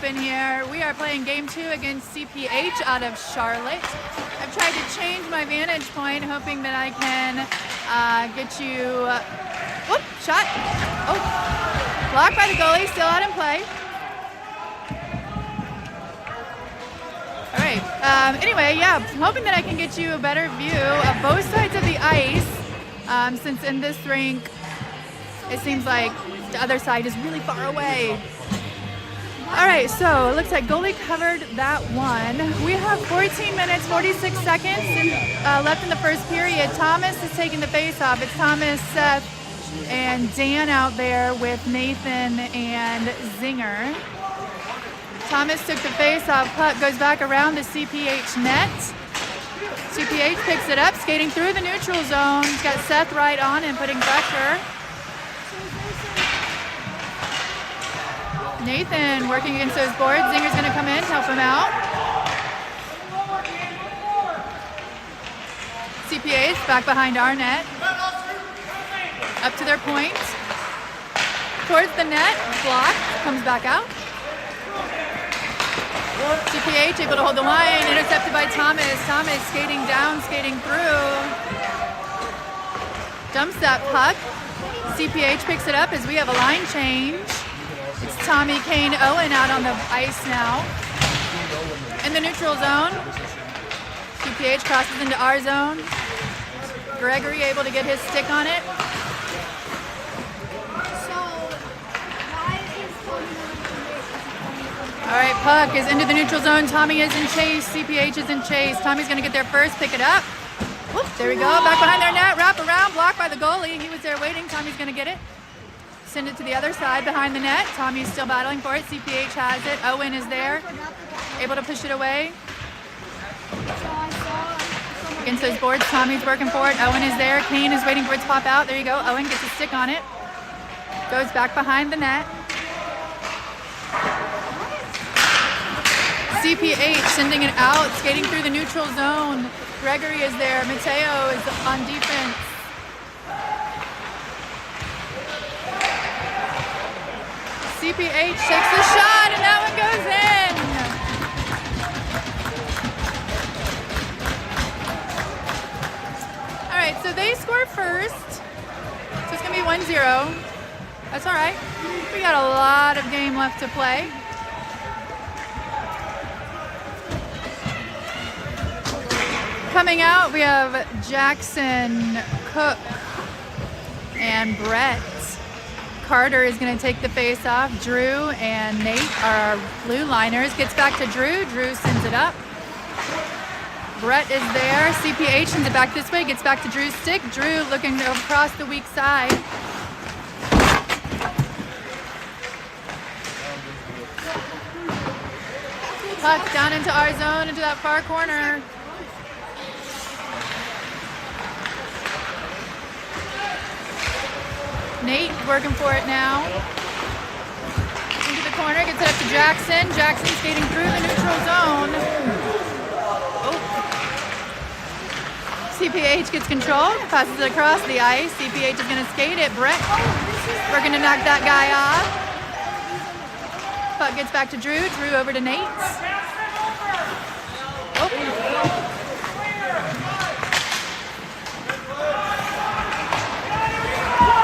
open here. We are playing game 2 against CPH out of Charlotte. I've tried to change my vantage point, hoping that I can get you, whoop, shot. Oh, blocked by the goalie, still out in play. All right, anyway, yeah, I'm hoping that I can get you a better view of both sides of the ice, since in this rink, it seems like the other side is really far away. All right, so it looks like goalie covered that one. We have 14 minutes, 46 seconds left in the first period. Thomas is taking the face-off. It's Thomas, Seth, and Dan out there with Nathan and Zinger. Thomas took the face-off. Puck goes back around the CPH net. CPH picks it up, skating through the neutral zone. He's got Seth right on and putting pressure. Nathan working against those boards. Zinger's going to come in, help him out. CPH back behind our net. Up to their point. Towards the net, block, comes back out. CPH able to hold the line, intercepted by Thomas. Thomas skating down, skating through. Dumps that puck. CPH picks it up as we have a line change. It's Tommy, Kane, Owen out on the ice now. In the neutral zone. CPH crosses into our zone. Gregory able to get his stick on it. All right, puck is into the neutral zone. Tommy is in chase. CPH is in chase. Tommy's going to get there first, pick it up. Whoop, there we go. Back behind their net, wrap around, blocked by the goalie. He was there waiting. Tommy's going to get it. Send it to the other side behind the net. Tommy's still battling for it. CPH has it. Owen is there, able to push it away. Against those boards, Tommy's working for it. Owen is there. Kane is waiting for it to pop out. There you go. Owen gets a stick on it. Goes back behind the net. CPH sending it out, skating through the neutral zone. Gregory is there. Mateo is on defense. CPH takes the shot, and that one goes in. All right, so they score first. So it's going to be 1-0. That's all right. We got a lot of game left to play. Coming out, we have Jackson, Cook, and Brett. Carter is going to take the face off. Drew and Nate are our blue liners. Gets back to Drew. Drew sends it up. Brett is there. CPH sends it back this way. Gets back to Drew's stick. Drew looking across the weak side. Puck down into our zone, into that far corner. Nate working for it now. Into the corner, gets it up to Jackson. Jackson skating through the neutral zone. Oh. CPH gets control, passes it across the ice. CPH is going to skate it. Brett working to knock that guy off. Puck gets back to Drew. Drew over to Nate. Oh.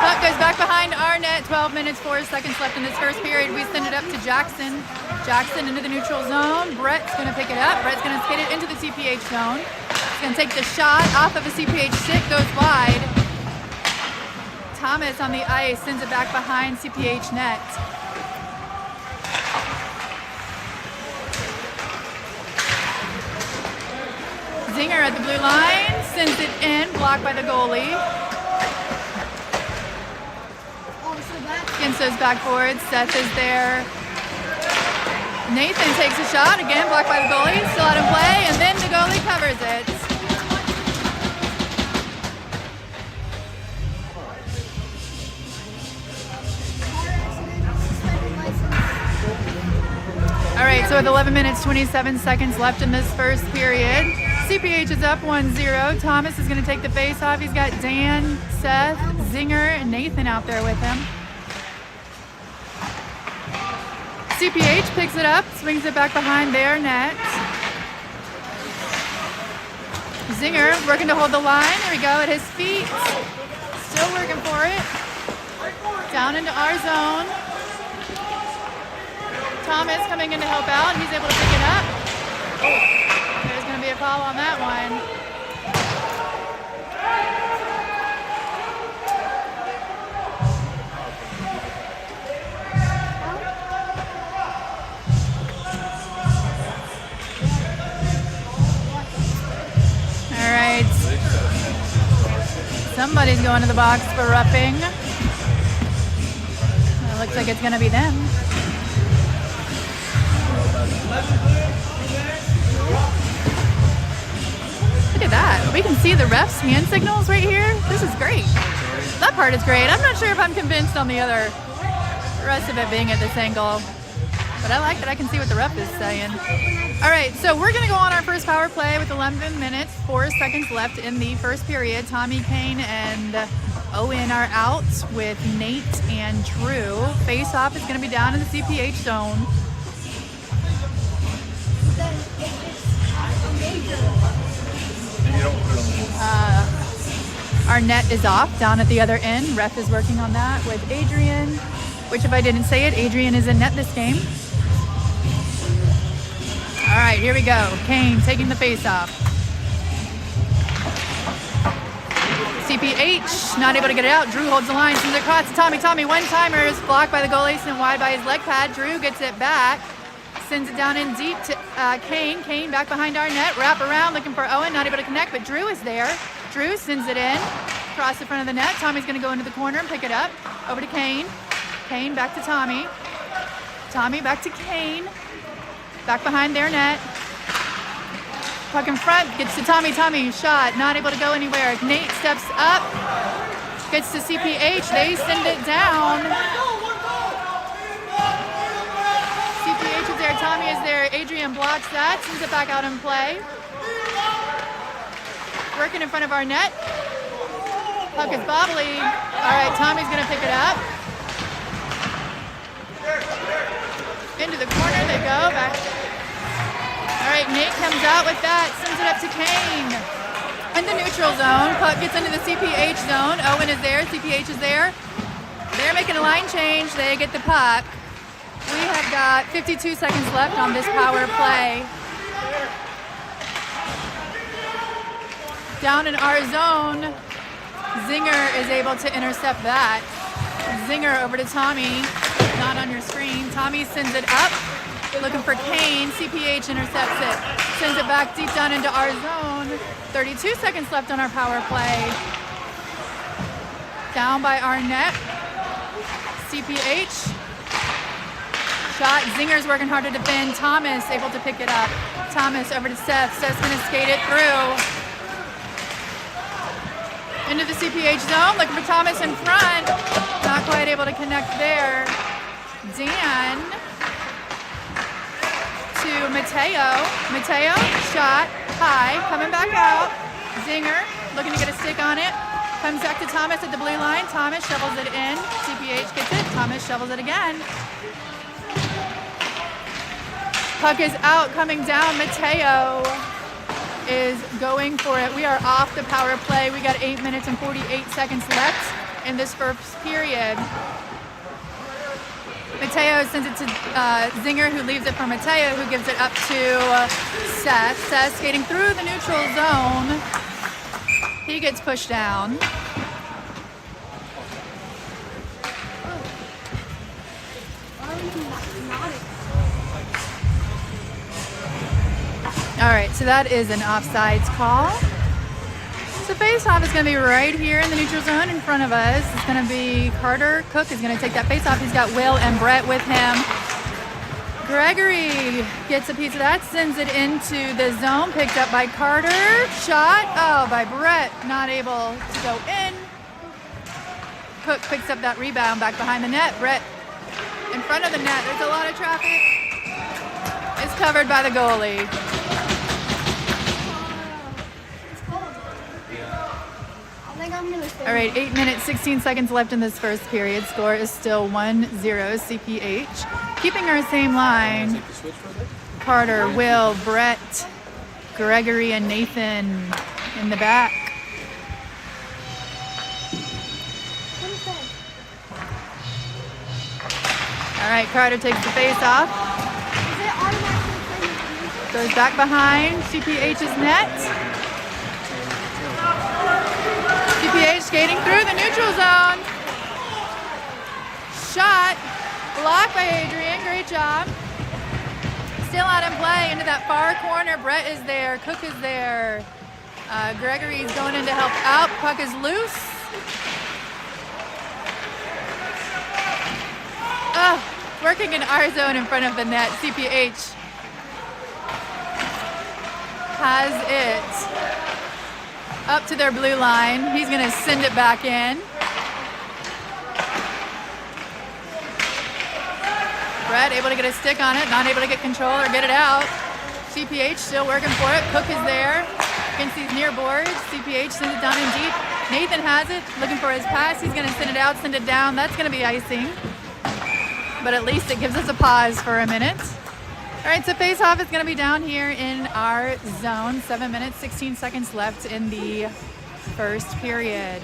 Puck goes back behind our net. 12 minutes, 4 seconds left in this first period. We send it up to Jackson. Jackson into the neutral zone. Brett's going to pick it up. Brett's going to skate it into the CPH zone. He's going to take the shot off of a CPH stick, goes wide. Thomas on the ice sends it back behind CPH net. Zinger at the blue line, sends it in, blocked by the goalie. Against those backboards, Seth is there. Nathan takes a shot, again blocked by the goalie, still out of play, and then the goalie covers it. All right, so with 11 minutes, 27 seconds left in this first period, CPH is up 1-0. Thomas is going to take the face off. He's got Dan, Seth, Zinger, and Nathan out there with him. CPH picks it up, swings it back behind their net. Zinger working to hold the line. There we go at his feet. Still working for it. Down into our zone. Thomas coming in to help out. He's able to pick it up. There's going to be a foul on that one. All right. Somebody's going to the box for roughing. It looks like it's going to be them. Look at that. We can see the ref's hand signals right here. This is great. That part is great. I'm not sure if I'm convinced on the rest of it being at this angle. But I like that I can see what the ref is saying. All right, so we're going to go on our first power play with 11 minutes, 4 seconds left in the first period. Tommy, Kane, and Owen are out with Nate and Drew. Face-off is going to be down in the CPH zone. Our net is off down at the other end. Ref is working on that with Adrian, which if I didn't say it, Adrian is in net this game. All right, here we go. Kane taking the face-off. CPH not able to get it out. Drew holds the line, sends it across to Tommy. Tommy, one-timer is blocked by the goalie, sent wide by his leg pad. Drew gets it back, sends it down in deep to Kane. Kane back behind our net, wrap around looking for Owen, not able to connect, but Drew is there. Drew sends it in, across the front of the net. Tommy's going to go into the corner and pick it up. Over to Kane. Kane back to Tommy. Tommy back to Kane. Back behind their net. Puck in front, gets to Tommy. Tommy, shot, not able to go anywhere. Nate steps up, gets to CPH. They send it down. CPH is there, Tommy is there. Adrian blocks that, sends it back out in play. Working in front of our net. Puck is bobbly. All right, Tommy's gonna pick it up. Into the corner they go, back. All right, Nate comes out with that, sends it up to Kane. In the neutral zone, puck gets into the CPH zone. Owen is there, CPH is there. They're making a line change, they get the puck. We have got 52 seconds left on this power play. Down in our zone, Zinger is able to intercept that. Zinger over to Tommy, not on your screen. Tommy sends it up, looking for Kane. CPH intercepts it, sends it back deep down into our zone. 32 seconds left on our power play. Down by our net, CPH. Shot, Zinger's working hard to defend. Thomas able to pick it up. Thomas over to Seth. Seth's gonna skate it through. Into the CPH zone, looking for Thomas in front. Not quite able to connect there. Dan to Mateo. Mateo, shot, high, coming back out. Zinger, looking to get a stick on it. Comes back to Thomas at the blue line. Thomas shovels it in. CPH gets it. Thomas shovels it again. Puck is out, coming down. Mateo is going for it. We are off the power play. We got 8 minutes and 48 seconds left in this first period. Mateo sends it to Zinger, who leaves it for Mateo, who gives it up to Seth. Seth skating through the neutral zone. He gets pushed down. All right, so that is an offsides call. So face-off is going to be right here in the neutral zone in front of us. It's going to be Carter Cook is going to take that face-off. He's got Will and Brett with him. Gregory gets a piece of that, sends it into the zone, picked up by Carter. Shot, by Brett, not able to go in. Cook picks up that rebound back behind the net. Brett in front of the net. There's a lot of traffic. It's covered by the goalie. All right, 8 minutes, 16 seconds left in this first period. Score is still 1-0 CPH. keeping our same line. Carter, Will, Brett, Gregory, and Nathan in the back. All right, Carter takes the face off. Goes back behind CPH's net. CPH skating through the neutral zone. Shot blocked by Adrian. Great job. Still out in play into that far corner. Brett is there. Cook is there. Gregory's going in to help out. Puck is loose. Working in our zone in front of the net. CPH has it up to their blue line. He's going to send it back in. Brett able to get a stick on it, not able to get control or get it out. CPH still working for it. Cook is there against these near boards. CPH sends it down in deep. Nathan has it, looking for his pass. He's going to send it out, send it down. That's going to be icing. But at least it gives us a pause for a minute. All right, so face-off is going to be down here in our zone. 7 minutes, 16 seconds left in the first period.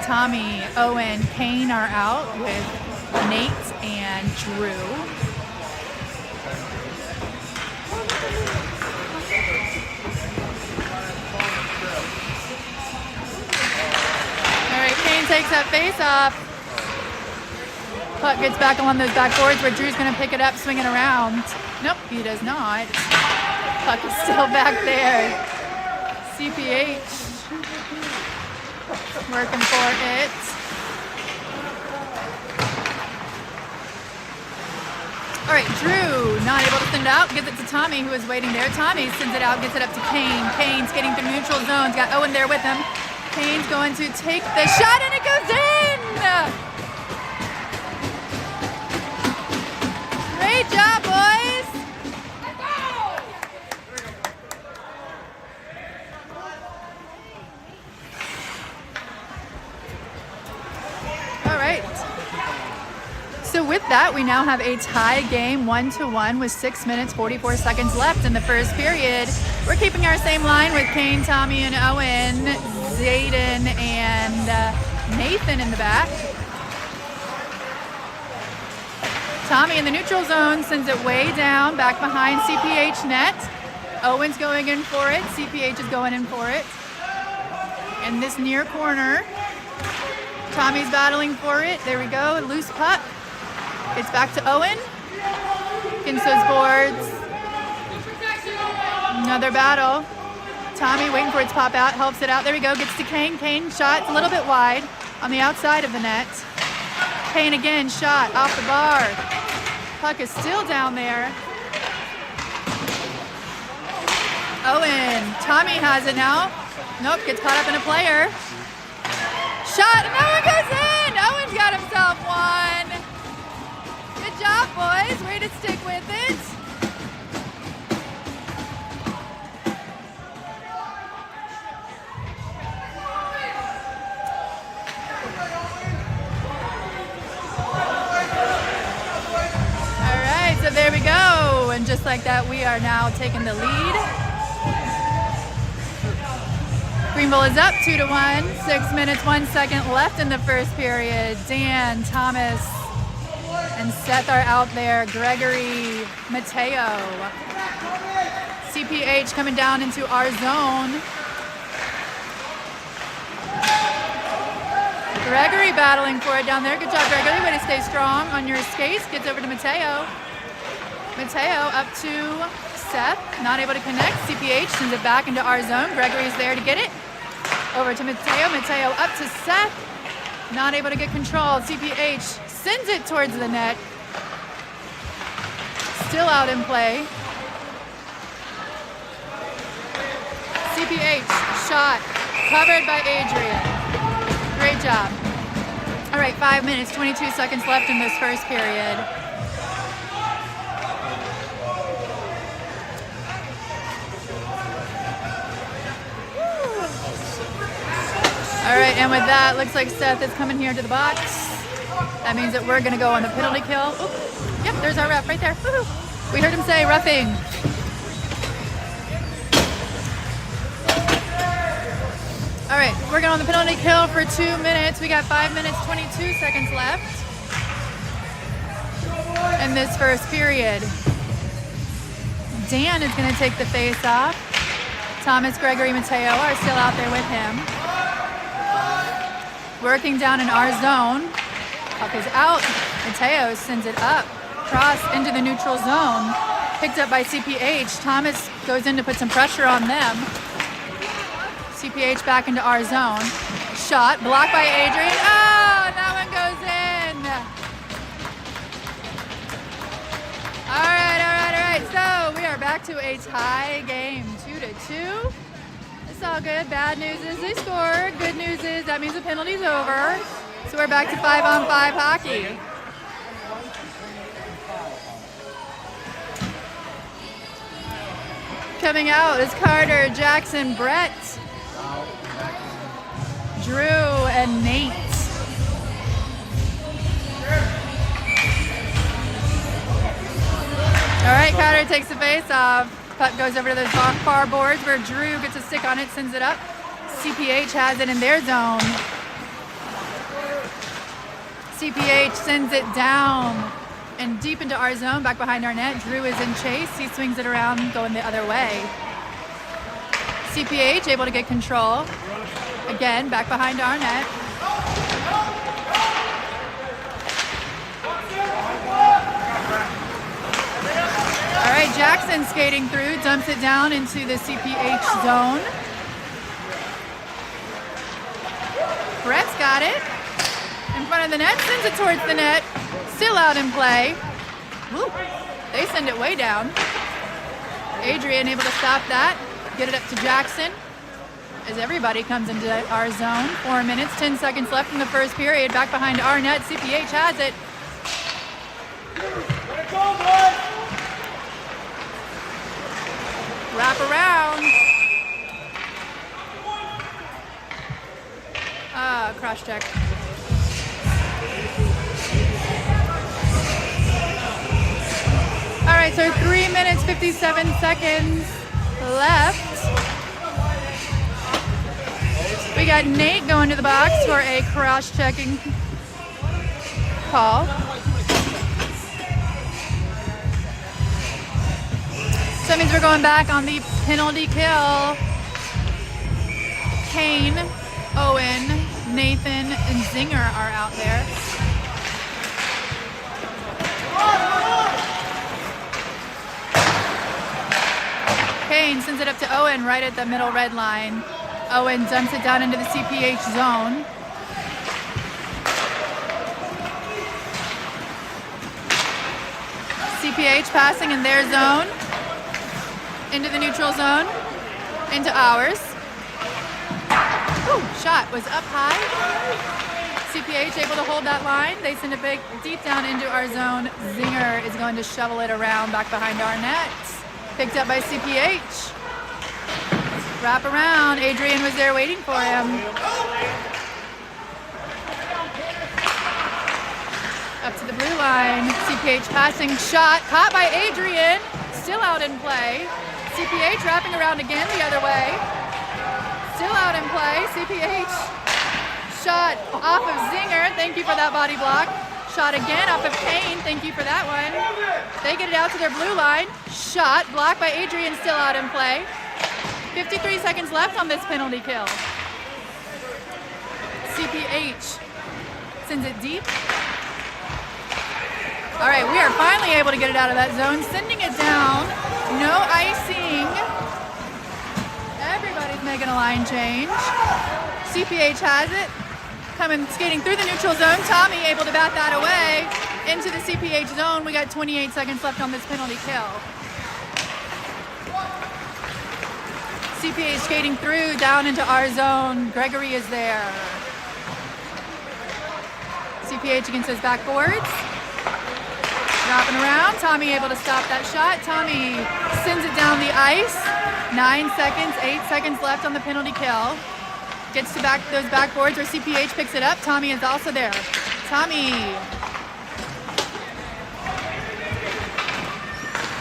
Tommy, Owen, Kane are out with Nate and Drew. All right, Kane takes that face-off. Puck gets back along those back boards where Drew's going to pick it up, swing it around. Nope, he does not. Puck is still back there. CPH working for it. All right, Drew not able to send it out. Gives it to Tommy, who is waiting there. Tommy sends it out, gets it up to Kane. Kane's getting through neutral zones. Got Owen there with him. Kane's going to take the shot, and it goes in! Great job, boys! All right. So with that, we now have a tie game 1-1 with 6 minutes, 44 seconds left in the first period. We're keeping our same line with Kane, Tommy, and Owen, Zayden, and Nathan in the back. Tommy in the neutral zone sends it way down, back behind CPH net. Owen's going in for it. CPH is going in for it. In this near corner, Tommy's battling for it. There we go, loose puck. It's back to Owen. Against those boards. Another battle. Tommy waiting for it to pop out, helps it out. There we go, gets to Kane. Kane shot, it's a little bit wide on the outside of the net. Kane again, shot off the bar. Puck is still down there. Owen, Tommy has it now. Nope, gets caught up in a player. Shot, and Owen goes in! Owen's got himself one. Good job, boys. Way to stick with it. So there we go, and just like that, we are now taking the lead. Greenville is up 2-1, 6 minutes, 1 second left in the first period. Dan, Thomas, and Seth are out there. Gregory, Mateo. CPH coming down into our zone. Gregory battling for it down there. Good job, Gregory. Way to stay strong on your skates. Gets over to Mateo. Mateo up to Seth, not able to connect. CPH sends it back into our zone. Gregory's there to get it. Over to Mateo. Mateo up to Seth, not able to get control. CPH sends it towards the net. Still out in play. CPH shot, covered by Adrian. Great job. All right, 5 minutes, 22 seconds left in this first period. All right, and with that, looks like Seth is coming here to the box. That means that we're gonna go on the penalty kill. Oops. Yep, there's our ref right there. Woo-hoo. We heard him say roughing. All right, we're going on the penalty kill for 2 minutes. We got 5 minutes, 22 seconds left in this first period. Dan is going to take the face off. Thomas, Gregory, Mateo are still out there with him. Working down in our zone. Puck is out. Mateo sends it up. Cross into the neutral zone. Picked up by CPH. Thomas goes in to put some pressure on them. CPH back into our zone. Shot, blocked by Adrian. Oh, that one goes in. All right. So we are back to a tie game, 2-2. It's all good. Bad news is they scored. Good news is that means the penalty's over. So we're back to 5-on-5 hockey. Coming out is Carter, Jackson, Brett, Drew, and Nate. All right, Carter takes the face off. Puck goes over to those far boards where Drew gets a stick on it, sends it up. CPH has it in their zone. CPH sends it down and deep into our zone, back behind our net. Drew is in chase. He swings it around, going the other way. CPH able to get control. Again, back behind our net. All right, Jackson skating through, dumps it down into the CPH zone. Brett's got it. In front of the net, sends it towards the net. Still out in play. Woo. They send it way down. Adrian able to stop that. Get it up to Jackson as everybody comes into our zone. 4 minutes, 10 seconds left in the first period. Back behind our net. CPH has it. Wrap around. Cross check. All right, so 3 minutes, 57 seconds left. We got Nate going to the box for a cross-checking call. So that means we're going back on the penalty kill. Kane, Owen, Nathan, and Zinger are out there. Kane sends it up to Owen right at the middle red line. Owen dumps it down into the CPH zone. CPH passing in their zone. Into the neutral zone. Into ours. Ooh, shot was up high. CPH able to hold that line. They send it big deep down into our zone. Zinger is going to shovel it around back behind our net. Picked up by CPH. Wrap around. Adrian was there waiting for him. Up to the blue line. CPH passing shot. Caught by Adrian. Still out in play. CPH wrapping around again the other way. Still out in play. CPH shot off of Zinger. Thank you for that body block. Shot again off of Kane. Thank you for that one. They get it out to their blue line. Shot blocked by Adrian. Still out in play. 53 seconds left on this penalty kill. CPH sends it deep. All right, we are finally able to get it out of that zone. Sending it down. No icing. Everybody's making a line change. CPH has it. Coming, skating through the neutral zone. Tommy able to bat that away into the CPH zone. We got 28 seconds left on this penalty kill. CPH skating through down into our zone. Gregory is there. CPH against his backboards. Wrapping around. Tommy able to stop that shot. Tommy sends it down the ice. 9 seconds, 8 seconds left on the penalty kill. Gets to those backboards where CPH picks it up. Tommy is also there. Tommy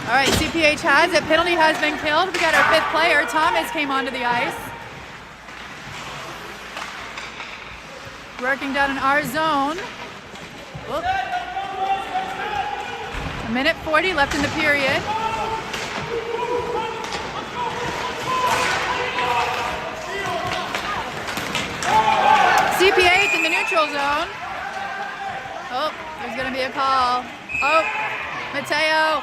All right, CPH has it. Penalty has been killed. We got our 5th player. Thomas came onto the ice. Working down in our zone. Whoop. 1:40 left in the period. CPH in the neutral zone. Oh, there's going to be a call. Oh, Mateo.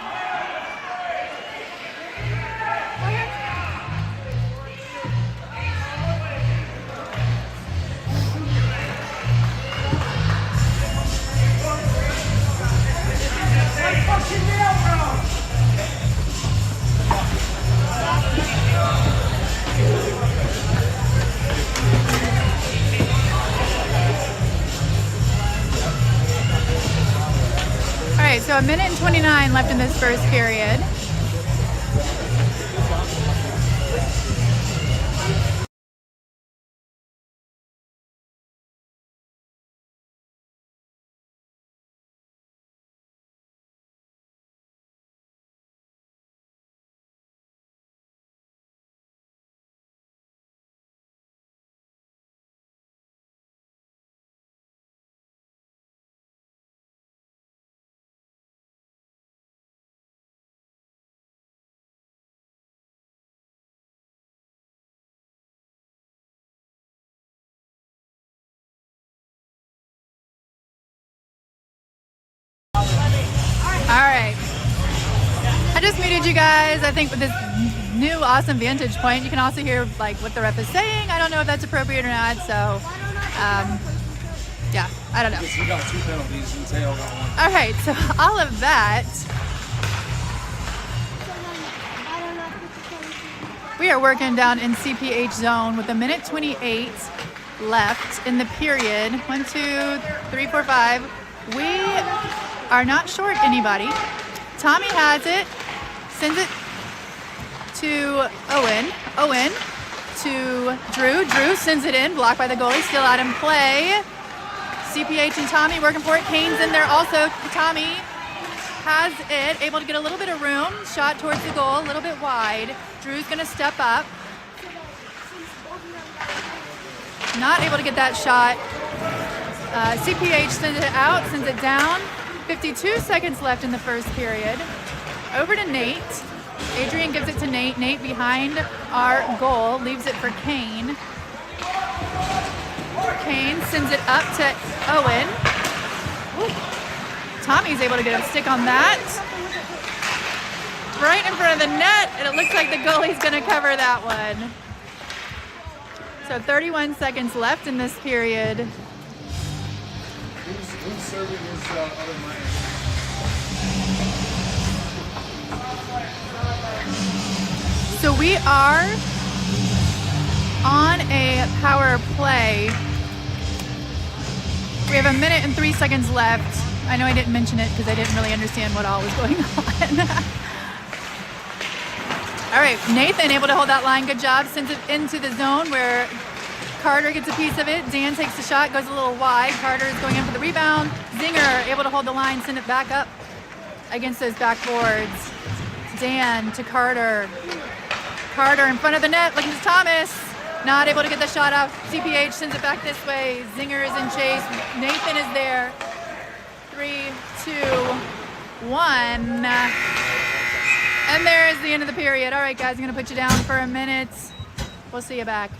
All right, so 1:29 left in this first period. All right. I just muted you guys. I think with this new awesome vantage point, you can also hear like what the ref is saying. I don't know if that's appropriate or not. So, yeah, I don't know. You got 2 penalties and Tail got 1. All right, so all of that. We are working down in CPH zone with 1:28 left in the period. 1, 2, 3, 4, 5. We are not short anybody. Tommy has it, sends it to Owen. Owen to Drew. Drew sends it in, blocked by the goalie, still out in play. CPH and Tommy working for it. Kane's in there also. Tommy has it, able to get a little bit of room. Shot towards the goal, a little bit wide. Drew's gonna step up. Not able to get that shot. CPH sends it out, sends it down. 52 seconds left in the first period. Over to Nate. Adrian gives it to Nate. Nate behind our goal, leaves it for Kane. Kane sends it up to Owen. Ooh. Tommy's able to get a stick on that. Right in front of the net, and it looks like the goalie's gonna cover that one. So 31 seconds left in this period. Who's serving his other line? So we are on a power play. We have 1:03 left. I know I didn't mention it because I didn't really understand what all was going on. All right, Nathan able to hold that line. Good job. Sends it into the zone where Carter gets a piece of it. Dan takes the shot, goes a little wide. Carter is going in for the rebound. Zinger able to hold the line, send it back up against those backboards. Dan to Carter. Carter in front of the net, looking to Thomas. Not able to get the shot off. CPH sends it back this way. Zinger is in chase. Nathan is there. 3, 2, 1. And there's the end of the period. All right, guys, I'm going to put you down for a minute. We'll see you back.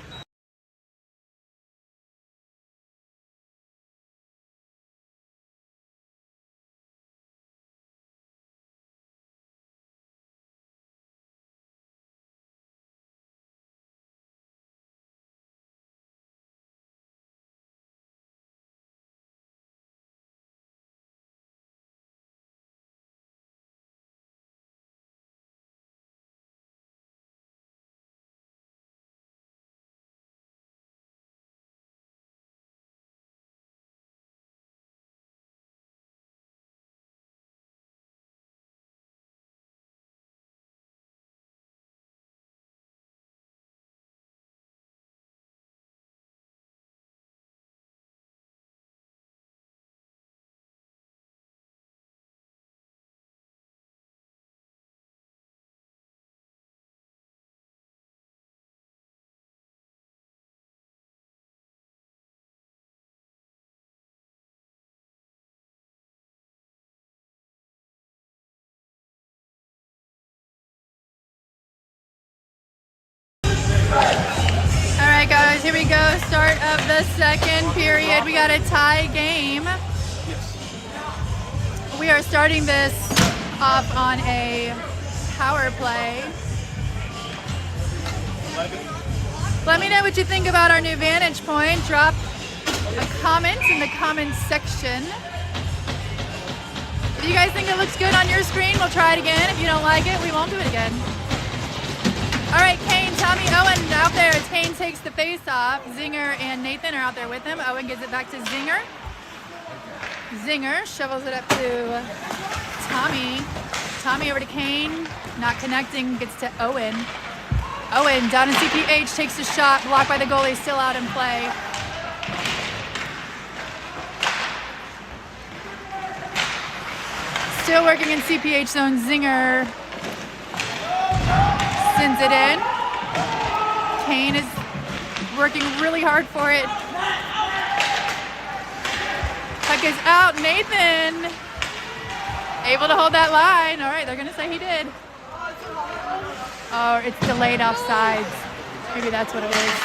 here we go. Start of the second period. We got a tie game. We are starting this off on a power play. Let me know what you think about our new vantage point. Drop a comment in the comments section. If you guys think it looks good on your screen, we'll try it again. If you don't like it, we won't do it again. All right, Kane, Tommy, Owen out there. Kane takes the face off. Zinger and Nathan are out there with him. Owen gives it back to Zinger. Zinger shovels it up to Tommy. Tommy over to Kane. Not connecting, gets to Owen. Owen down in CPH, takes a shot, blocked by the goalie, still out in play. Still working in CPH zone. Zinger sends it in. Kane is working really hard for it. Puck is out. Nathan able to hold that line. All right, they're gonna say he did. Oh, it's delayed offsides. Maybe that's what it is.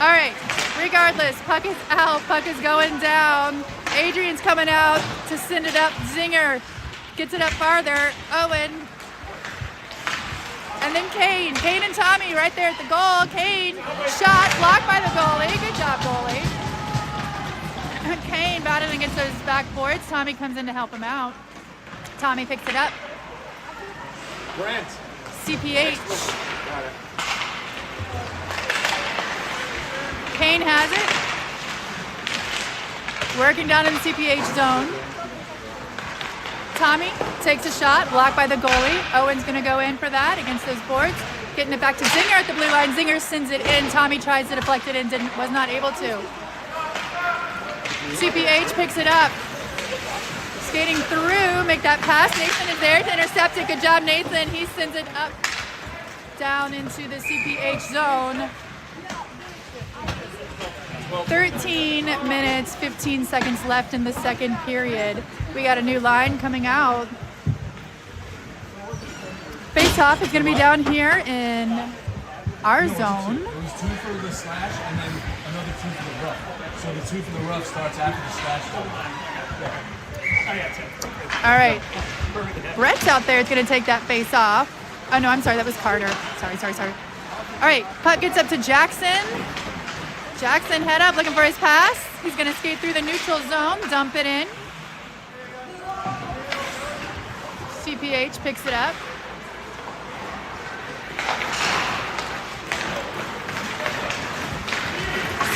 All right, regardless, puck is out. Puck is going down. Adrian's coming out to send it up. Zinger gets it up farther. Owen. And then Kane. Kane and Tommy right there at the goal. Kane, shot, blocked by the goalie. Good job, goalie. Kane battling against those backboards. Tommy comes in to help him out. Tommy picks it up. Brent. CPH. Kane has it. Working down in the CPH zone. Tommy takes a shot, blocked by the goalie. Owen's gonna go in for that against those boards. Getting it back to Zinger at the blue line. Zinger sends it in. Tommy tries to deflect it in, was not able to. CPH picks it up. Skating through, make that pass. Nathan is there to intercept it. Good job, Nathan. He sends it up, down into the CPH zone. 13 minutes, 15 seconds left in the second period. We got a new line coming out. Face-off is going to be down here in our zone. It was 2 for the slash and then another 2 for the rough. So the 2 for the rough starts after the slash. All right. Brett's out there. It's going to take that face-off. Oh, no, I'm sorry. That was Carter. Sorry. All right. Puck gets up to Jackson. Jackson head up, looking for his pass. He's going to skate through the neutral zone, dump it in. CPH picks it up.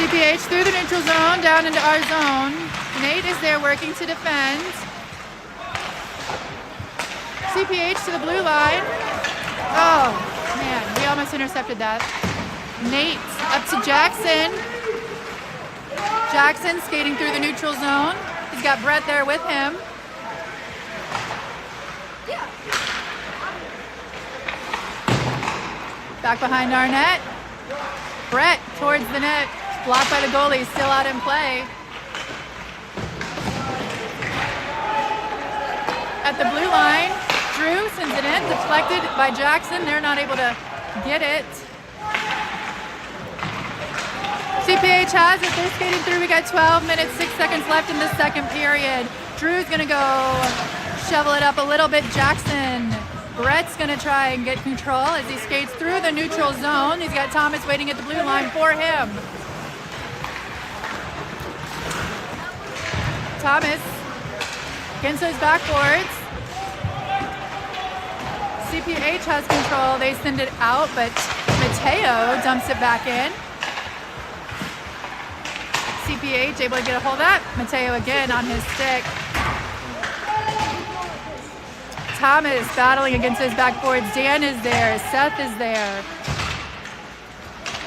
CPH through the neutral zone, down into our zone. Nate is there working to defend. CPH to the blue line. Oh, man, we almost intercepted that. Nate up to Jackson. Jackson skating through the neutral zone. He's got Brett there with him. Back behind our net. Brett towards the net. Blocked by the goalie, still out in play. At the blue line, Drew sends it in, deflected by Jackson. They're not able to get it. CPH has it. They're skating through. We got 12 minutes, 6 seconds left in the second period. Drew's going to go shovel it up a little bit. Jackson. Brett's going to try and get control as he skates through the neutral zone. He's got Thomas waiting at the blue line for him. Thomas against those backboards. CPH has control. They send it out, but Mateo dumps it back in. CPH able to get a hold of that. Mateo again on his stick. Thomas battling against those backboards. Dan is there. Seth is there.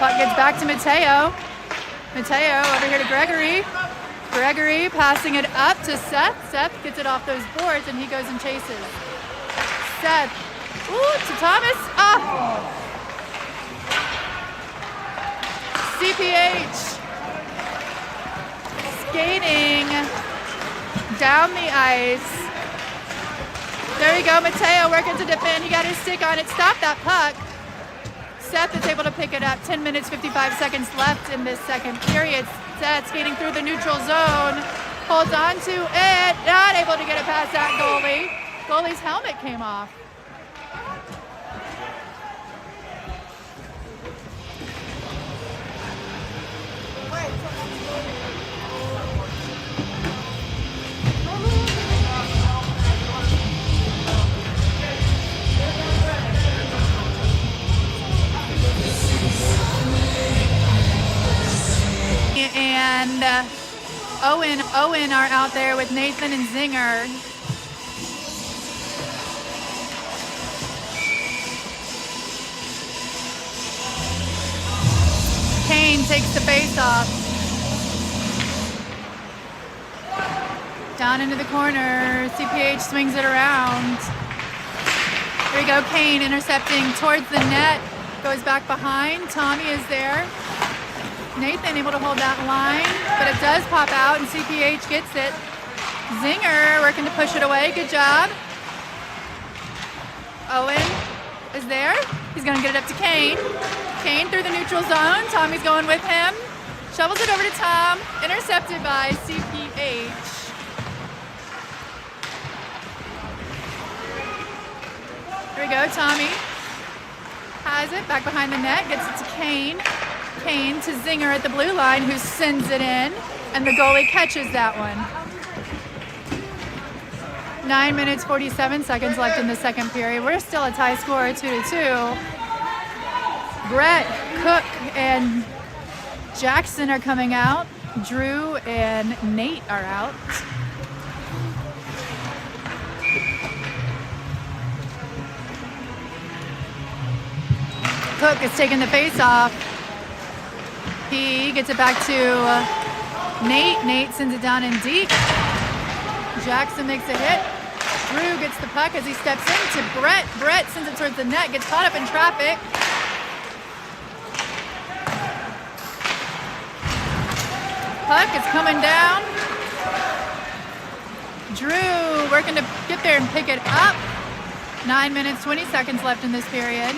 Puck gets back to Mateo. Mateo over here to Gregory. Gregory passing it up to Seth. Seth gets it off those boards and he goes and chases. Seth. Ooh, to Thomas. Ah. CPH. Skating down the ice. There you go, Mateo working to defend. He got his stick on it. Stop that puck. Seth is able to pick it up. 10 minutes, 55 seconds left in this second period. Seth skating through the neutral zone. Holds on to it. Not able to get it past that goalie. Goalie's helmet came off. And Owen are out there with Nathan and Zinger. Kane takes the face off. Down into the corner. CPH swings it around. There you go. Kane intercepting towards the net. Goes back behind. Tommy is there. Nathan able to hold that line, but it does pop out and CPH gets it. Zinger working to push it away. Good job. Owen is there. He's going to get it up to Kane. Kane through the neutral zone. Tommy's going with him. Shovels it over to Tom. Intercepted by CPH. There we go. Tommy has it back behind the net. Gets it to Kane. Kane to Zinger at the blue line, who sends it in, and the goalie catches that one. 9 minutes, 47 seconds left in the second period. We're still a tie score, 2-2. Brett, Cook, and Jackson are coming out. Drew and Nate are out. Cook is taking the face off. He gets it back to Nate. Nate sends it down in deep. Jackson makes a hit. Drew gets the puck as he steps into Brett. Brett sends it towards the net, gets caught up in traffic. Puck is coming down. Drew working to get there and pick it up. 9 minutes, 20 seconds left in this period.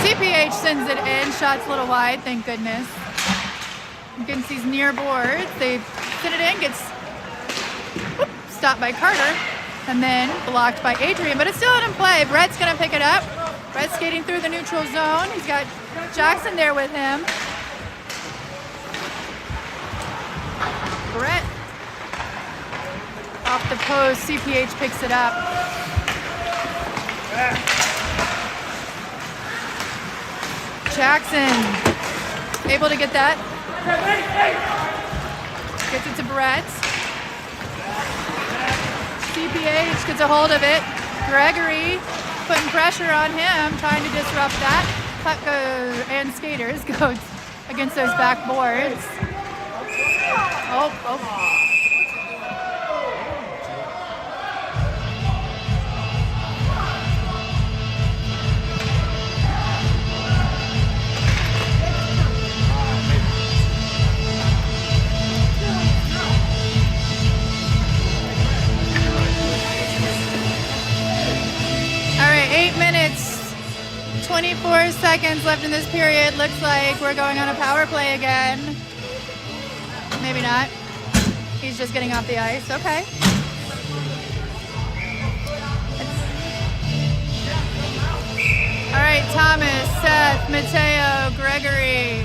CPH sends it in, shots a little wide, thank goodness. Against these near boards, they send it in, gets stopped by Carter, and then blocked by Adrian, but it's still out in play. Brett's gonna pick it up. Brett's skating through the neutral zone. He's got Jackson there with him. Brett off the post, CPH picks it up. Jackson able to get that. Gets it to Brett. CPH gets a hold of it. Gregory putting pressure on him, trying to disrupt that. Puck goes, and skaters go against those back boards. Oh. All right, 8 minutes, 24 seconds left in this period. Looks like we're going on a power play again. Maybe not. He's just getting off the ice. Okay. All right, Thomas, Seth, Mateo, Gregory.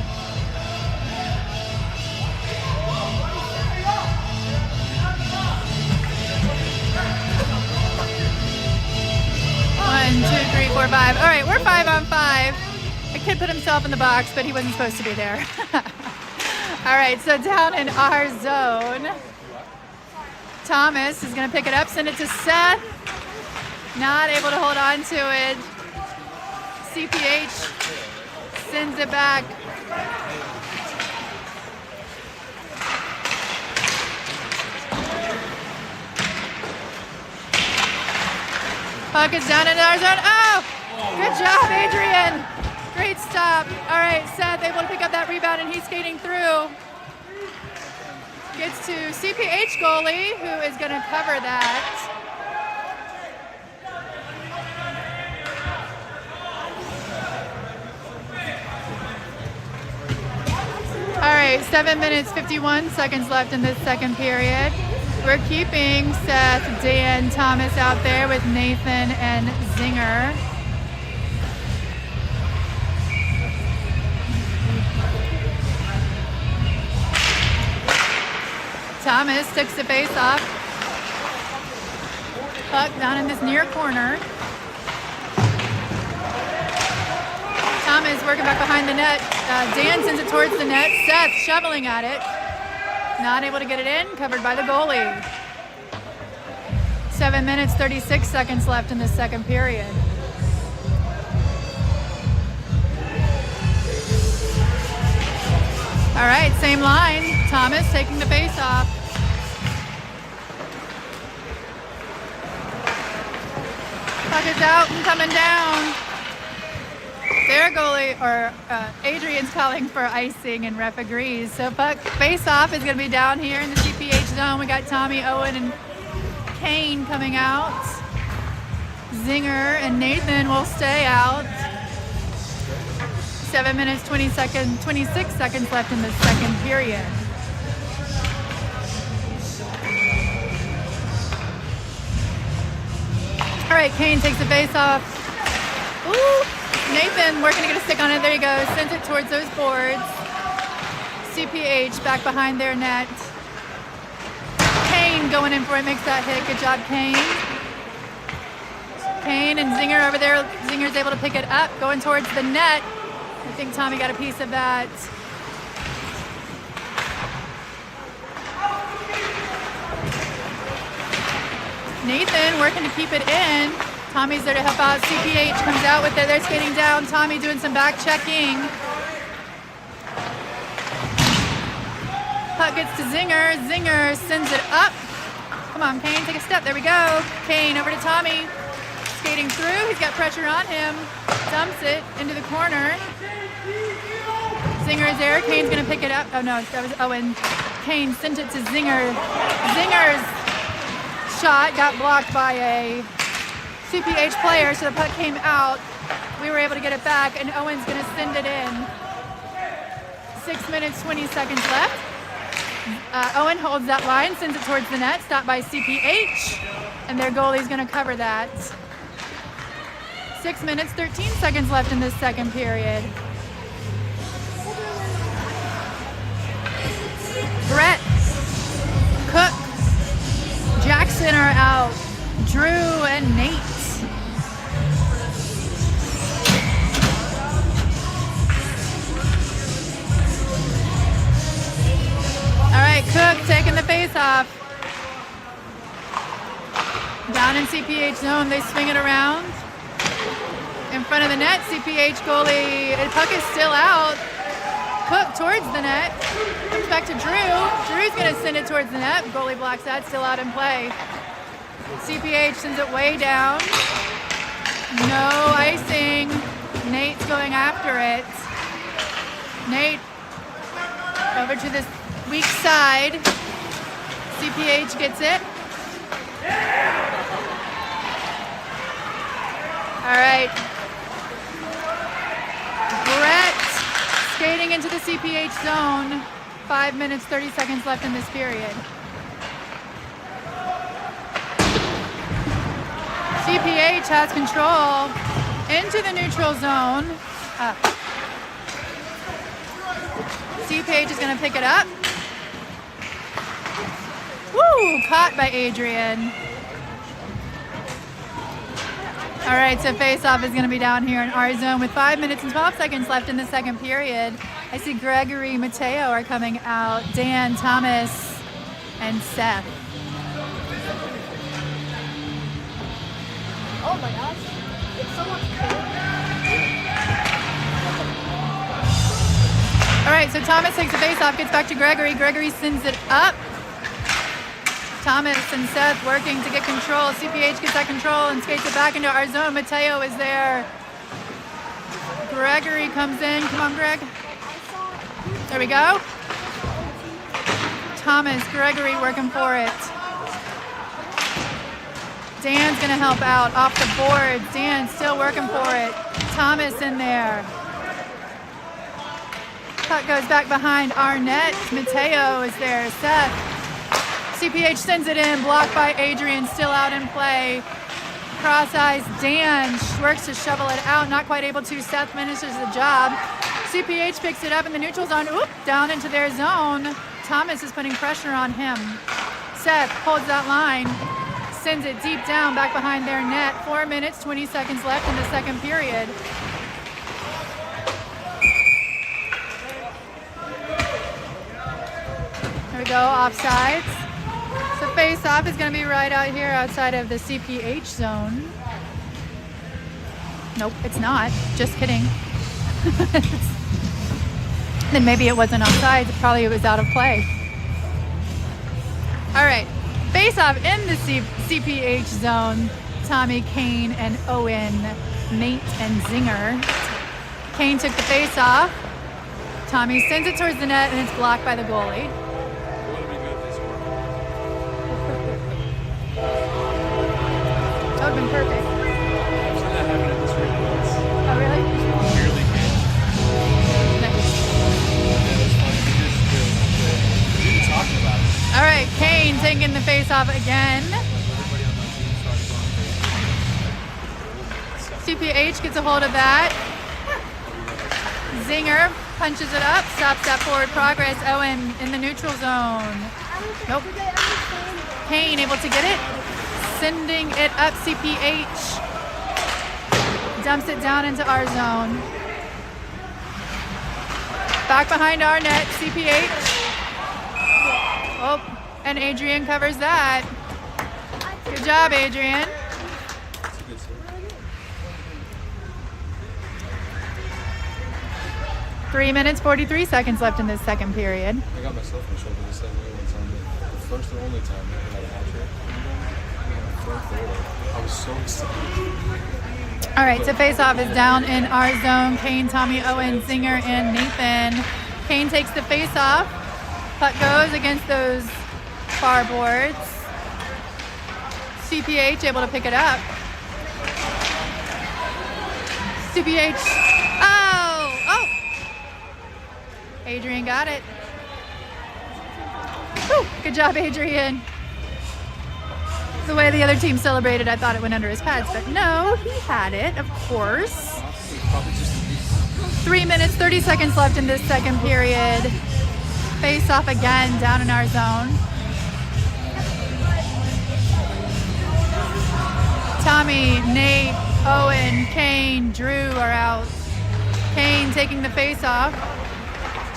One, two, three, four, five. All right, we're 5 on 5. The kid put himself in the box, but he wasn't supposed to be there. All right, so down in our zone, Thomas is going to pick it up, send it to Seth. Not able to hold on to it. CPH sends it back. Puck is down in our zone. Oh, good job, Adrian. Great stop. All right, Seth able to pick up that rebound, and he's skating through. Gets to CPH goalie, who is going to cover that. right, 7 minutes, 51 seconds left in this second period. We're keeping Seth, Dan, Thomas out there with Nathan and Zinger. Thomas takes the face off. Puck down in this near corner. Thomas working back behind the net. Dan sends it towards the net. Seth shoveling at it. Not able to get it in. Covered by the goalie. 7 minutes, 36 seconds left in the second period. All right, same line. Thomas taking the face off. Puck is out and coming down. Their goalie, or Adrian's calling for icing and ref agrees. So puck face-off is going to be down here in the CPH zone. We got Tommy, Owen, and Kane coming out. Zinger and Nathan will stay out. 7 minutes, 26 seconds left in the second period. All right, Kane takes the face-off. Ooh! Nathan working to get a stick on it. There you go. Sends it towards those boards. CPH back behind their net. Kane going in for it. Makes that hit. Good job, Kane. Kane and Zinger over there. Zinger's able to pick it up. Going towards the net. I think Tommy got a piece of that. Nathan working to keep it in. Tommy's there to help out. CPH comes out with it. They're skating down. Tommy doing some back checking. Puck gets to Zinger. Zinger sends it up. Come on, Kane, take a step. There we go. Kane over to Tommy. Skating through. He's got pressure on him. Dumps it into the corner. Zinger is there. Kane's going to pick it up. Oh, no, that was Owen. Kane sent it to Zinger. Zinger's shot got blocked by a CPH player, so the puck came out. We were able to get it back, and Owen's going to send it in. 6 minutes, 20 seconds left. Owen holds that line, sends it towards the net, stopped by CPH, and their goalie's going to cover that. 6 minutes, 13 seconds left in this second period. Brett, Cook, Jackson are out. Drew and Nate. All right, Cook taking the face off. Down in CPH zone, they swing it around. In front of the net, CPH goalie, the puck is still out. Cook towards the net. Comes back to Drew. Drew's going to send it towards the net. Goalie blocks that, still out in play. CPH sends it way down. No icing. Nate's going after it. Nate over to this weak side. CPH gets it. All right. Brett skating into the CPH zone. 5 minutes, 30 seconds left in this period. CPH has control into the neutral zone. CPH is going to pick it up. Woo! Caught by Adrian. All right, so face-off is going to be down here in our zone with 5 minutes and 12 seconds left in the second period. I see Gregory, Mateo are coming out. Dan, Thomas, and Seth. Oh my gosh, it's so much cool. All right, so Thomas takes the face-off, gets back to Gregory. Gregory sends it up. Thomas and Seth working to get control. CPH gets that control and skates it back into our zone. Mateo is there. Gregory comes in. Come on, Greg. There we go. Thomas, Gregory working for it. Dan's going to help out off the board. Dan still working for it. Thomas in there. Puck goes back behind our net. Mateo is there. Seth. CPH sends it in. Blocked by Adrian. Still out in play. Cross eyes. Dan works to shovel it out. Not quite able to. Seth finishes the job. CPH picks it up in the neutral zone. Oop, down into their zone. Thomas is putting pressure on him. Seth holds that line. Sends it deep down back behind their net. 4 minutes, 20 seconds left in the second period. There we go, offsides. So face-off is going to be right out here outside of the CPH zone. Nope, it's not. Just kidding. Then maybe it wasn't offsides. Probably it was out of play. All right. Face-off in the CPH zone. Tommy, Kane, and Owen, Nate, and Zinger. Kane took the face-off. Tommy sends it towards the net, and it's blocked by the goalie. That would have been perfect. Oh, really? Nice. All right, Kane taking the face-off again. CPH gets a hold of that. Zinger punches it up, stops that forward progress. Owen in the neutral zone. Nope. Kane able to get it. Sending it up, CPH. Dumps it down into our zone. Back behind our net, CPH. Oh, and Adrian covers that. Good job, Adrian. 3 minutes, 43 seconds left in this second period. I got myself in trouble the same way one time. The first and only time I had a hat trick. I was so excited. All right, so face-off is down in our zone. Kane, Tommy, Owen, Zinger, and Nathan. Kane takes the face-off. Puck goes against those far boards. CPH able to pick it up. CPH. Oh! Adrian got it. Whew, good job, Adrian. The way the other team celebrated, I thought it went under his pads, but no, he had it, of course. 3 minutes, 30 seconds left in this second period. Face off again down in our zone. Tommy, Nate, Owen, Kane, Drew are out. Kane taking the face off.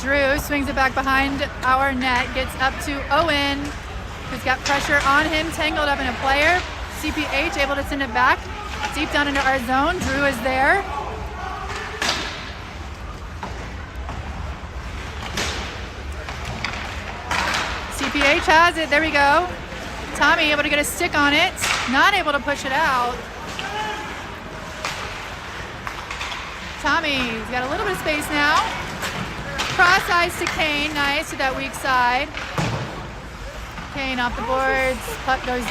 Drew swings it back behind our net, gets up to Owen, who's got pressure on him, tangled up in a player. CPH able to send it back deep down into our zone. Drew is there. CPH has it, there we go. Tommy able to get a stick on it, not able to push it out. Tommy's got a little bit of space now. Cross eyes to Kane, nice to that weak side. Kane off the boards, puck goes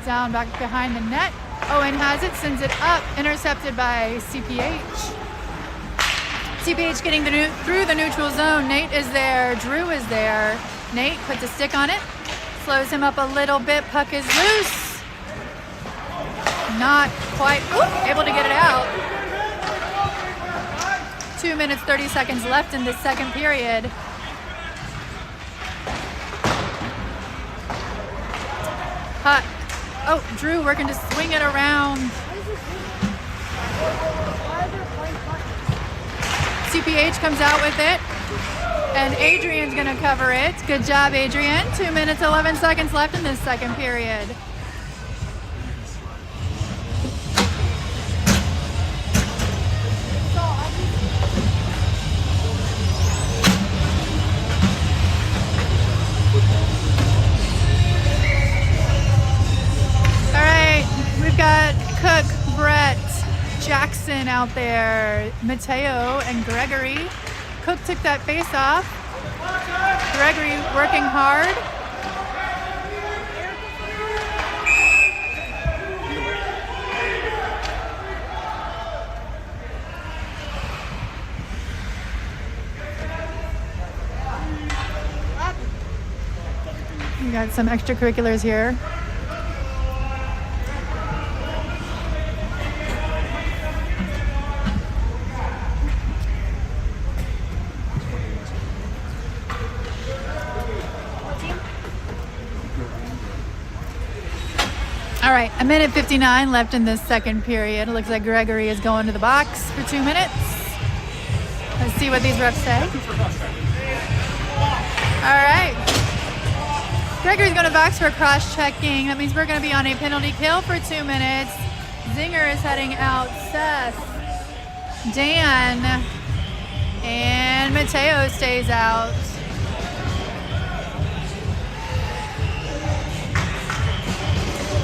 down back behind the net. Owen has it, sends it up, intercepted by CPH. CPH getting through the neutral zone. Nate is there, Drew is there. Nate puts a stick on it, slows him up a little bit, puck is loose. Not quite, able to get it out. 2 minutes, 30 seconds left in this second period. Puck. Oh, Drew working to swing it around. CPH comes out with it. And Adrian's going to cover it. Good job, Adrian. 2 minutes, 11 seconds left in this second period. We've got Cook, Brett, Jackson out there, Mateo, and Gregory. Cook took that face off. Gregory working hard. We got some extracurriculars here. All right, a minute 59 left in this second period. It looks like Gregory is going to the box for 2 minutes. Let's see what these refs say. All right. Gregory's going to box for cross-checking. That means we're going to be on a penalty kill for 2 minutes. Zinger is heading out. Seth, Dan, and Mateo stays out.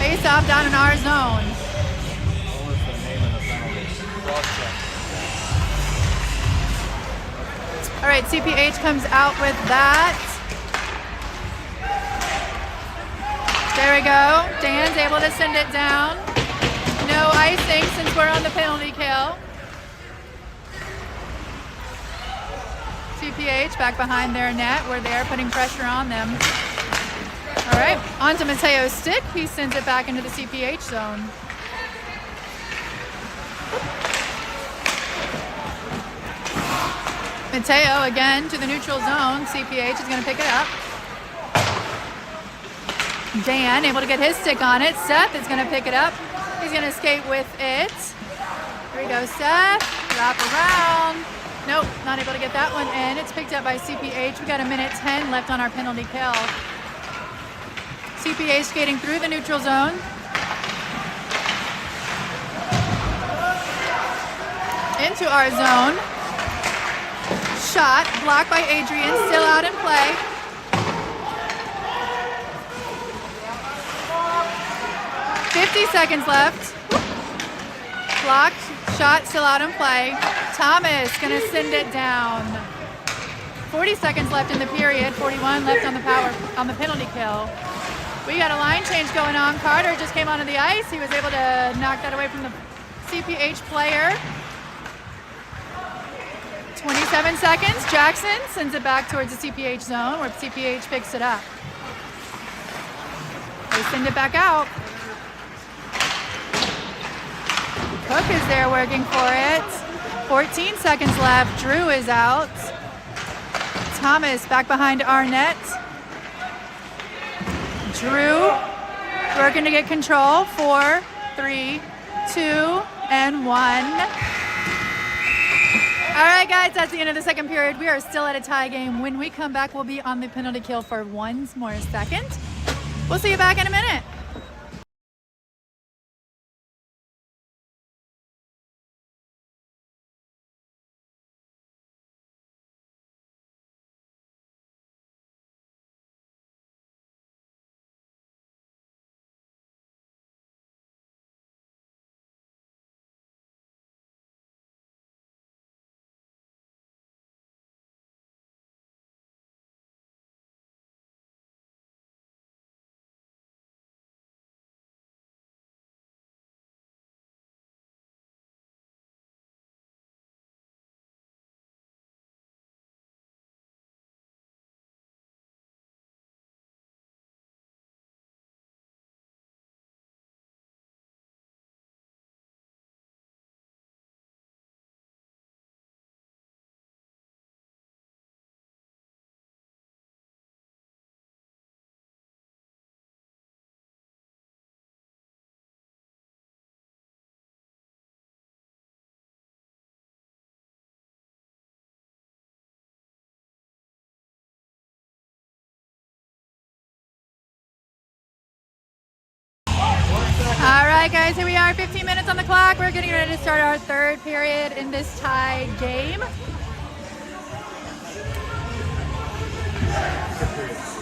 Face off down in our zone. All right, CPH comes out with that. There we go. Dan's able to send it down. No icing since we're on the penalty kill. CPH back behind their net. We're there putting pressure on them. All right, on to Mateo's stick. He sends it back into the CPH zone. Mateo again to the neutral zone. CPH is going to pick it up. Dan able to get his stick on it. Seth is going to pick it up. He's going to skate with it. Here we go, Seth. Wrap around. Nope, not able to get that one in. It's picked up by CPH. We got a minute 10 left on our penalty kill. CPH skating through the neutral zone. Into our zone. Shot, blocked by Adrian, still out in play. $50 seconds left. Blocked, shot, still out in play. Thomas gonna send it down. 40 seconds left in the period, 41 left on the penalty kill. We got a line change going on. Carter just came onto the ice. He was able to knock that away from the CPH player. 27 seconds. Jackson sends it back towards the CPH zone where CPH picks it up. They send it back out. Cook is there working for it. 14 seconds left. Drew is out. Thomas back behind our net. Drew working to get control. 4, 3, 2, and 1. All right, guys, that's the end of the second period. We are still at a tie game. When we come back, we'll be on the penalty kill for 1 more second. We'll see you back in a minute. All right, guys, here we are, 15 minutes on the clock. We're getting ready to start our third period in this tie game.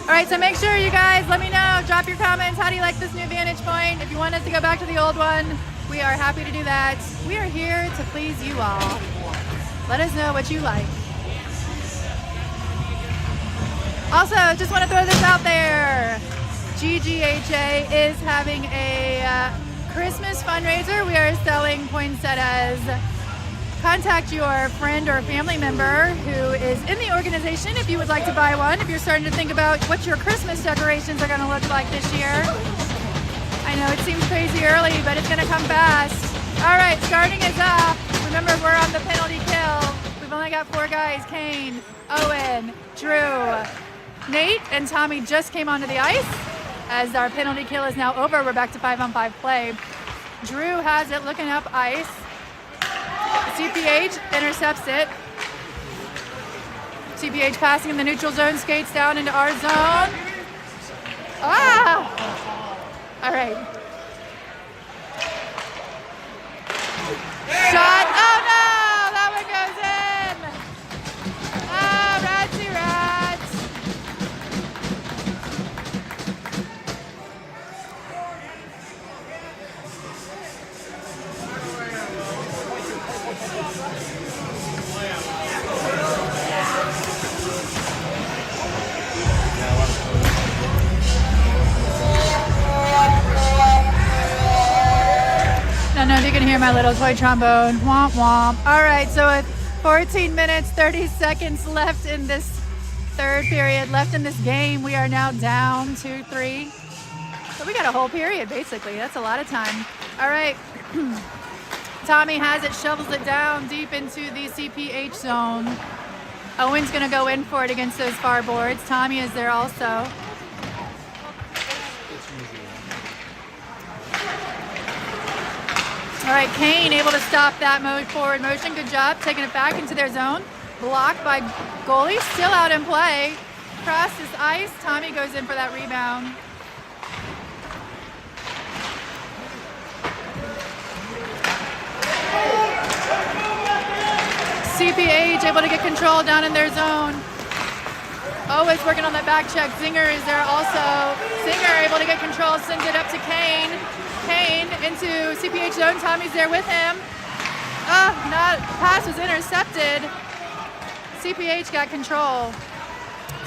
All right, so make sure you guys let me know, drop your comments. How do you like this new vantage point? If you want us to go back to the old one, we are happy to do that. We are here to please you all. Let us know what you like. Also, just want to throw this out there. GGHA is having a Christmas fundraiser. We are selling poinsettias contact your friend or family member who is in the organization if you would like to buy one, if you're starting to think about what your Christmas decorations are going to look like this year. I know it seems crazy early, but it's going to come fast. All right, starting is up. Remember, we're on the penalty kill. We've only got 4 guys: Kane, Owen, Drew, Nate, and Tommy just came onto the ice. As our penalty kill is now over, we're back to 5-on-5 play. Drew has it looking up ice. CPH intercepts it. CPH passing in the neutral zone, skates down into our zone. Ah! All right. Shot. Oh no! That one goes in. Ah, Ratsy Rats. I don't know if you can hear my little toy trombone. Womp womp. All right, so with 14 minutes, 30 seconds left in this third period, left in this game, we are now down 2-3. So we got a whole period, basically. That's a lot of time. All right. Tommy has it, shovels it down deep into the CPH zone. Owen's going to go in for it against those far boards. Tommy is there also. All right, Kane able to stop that forward motion. Good job taking it back into their zone. Blocked by goalie, still out in play. Across this ice, Tommy goes in for that rebound. CPH able to get control down in their zone. Always working on that back check. Zinger is there also. Zinger able to get control, sends it up to Kane. Kane into CPH zone. Tommy's there with him. Pass was intercepted. CPH got control.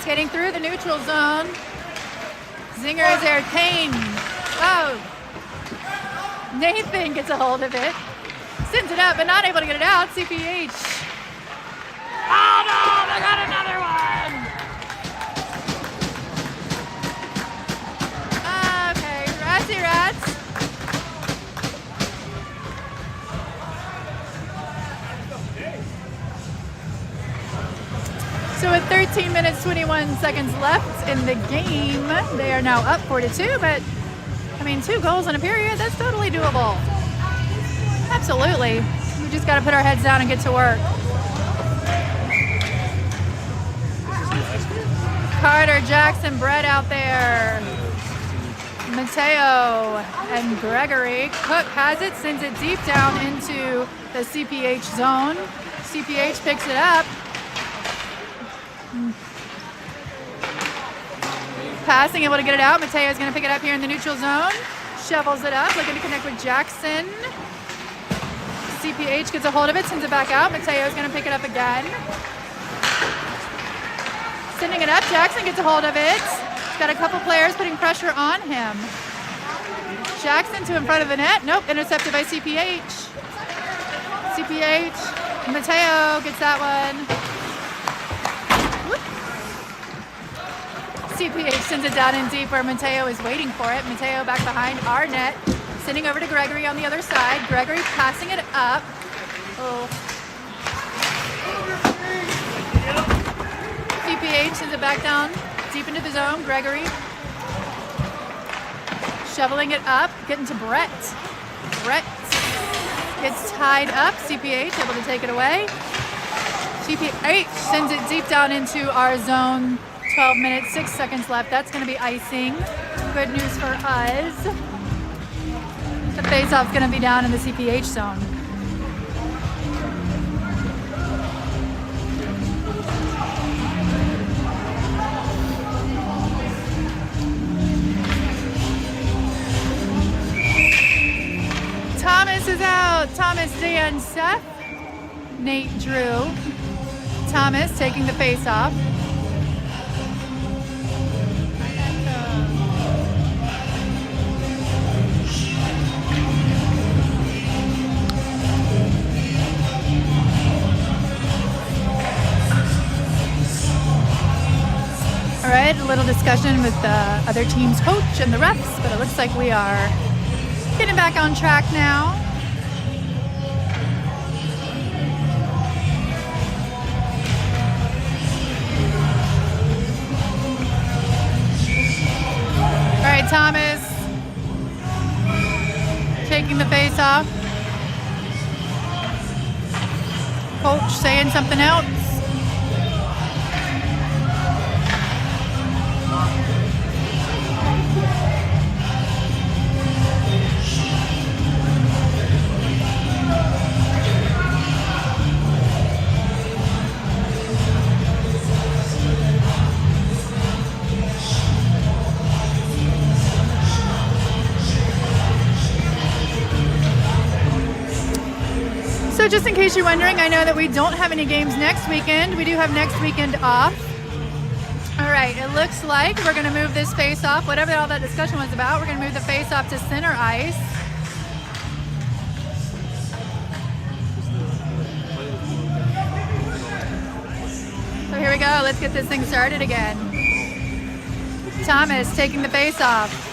Skating through the neutral zone. Zinger is there. Kane. Oh. Nathan gets a hold of it. Sends it up, but not able to get it out. CPH. Oh no, they got another one. Okay, Ratsy Rats. So with 13 minutes, 21 seconds left in the game, they are now up 4-2, but I mean, 2 goals in a period, that's totally doable. Absolutely. We just got to put our heads down and get to work. Carter, Jackson, Brett out there. Mateo and Gregory. Cook has it, sends it deep down into the CPH zone. CPH picks it up. Passing, able to get it out. Mateo's going to pick it up here in the neutral zone. Shovels it up, looking to connect with Jackson. CPH gets a hold of it, sends it back out. Mateo's going to pick it up again. Sending it up, Jackson gets a hold of it. He's got a couple players putting pressure on him. Jackson to in front of the net. Nope, intercepted by CPH. CPH, Mateo gets that one. Whoop. CPH sends it down in deep where Mateo is waiting for it. Mateo back behind our net. Sending over to Gregory on the other side. Gregory passing it up. Oh. CPH sends it back down deep into the zone. Gregory shoveling it up, getting to Brett. Brett gets tied up. CPH able to take it away. CPH sends it deep down into our zone. 12 minutes, 6 seconds left. That's going to be icing. Good news for us. The face-off's going to be down in the CPH zone. Thomas is out. Thomas, Dan, Seth. Nate, Drew. Thomas taking the face-off. little discussion with the other team's coach and the refs, but it looks like we are getting back on track now. All right, Thomas taking the face off. Coach saying something else. So just in case you're wondering, I know that we don't have any games next weekend. We do have next weekend off. All right, it looks like we're going to move this face off, whatever all that discussion was about. We're going to move the face off to center ice. So here we go. Let's get this thing started again. Thomas taking the face off.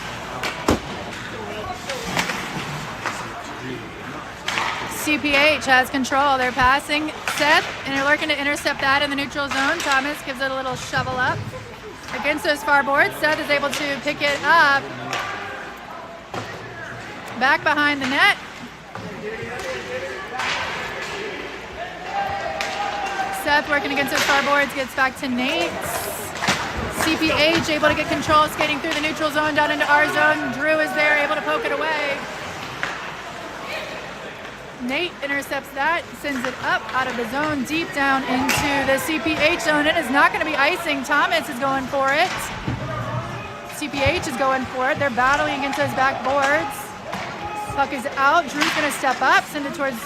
CPH has control. They're passing Seth, and they're looking to intercept that in the neutral zone. Thomas gives it a little shovel up against those far boards. Seth is able to pick it up back behind the net. Seth working against those far boards, gets back to Nate. CPH able to get control, skating through the neutral zone down into our zone. Drew is there, able to poke it away. Nate intercepts that, sends it up out of the zone, deep down into the CPH zone. It is not going to be icing. Thomas is going for it. CPH is going for it. They're battling against those back boards. Puck is out. Drew's going to step up, send it towards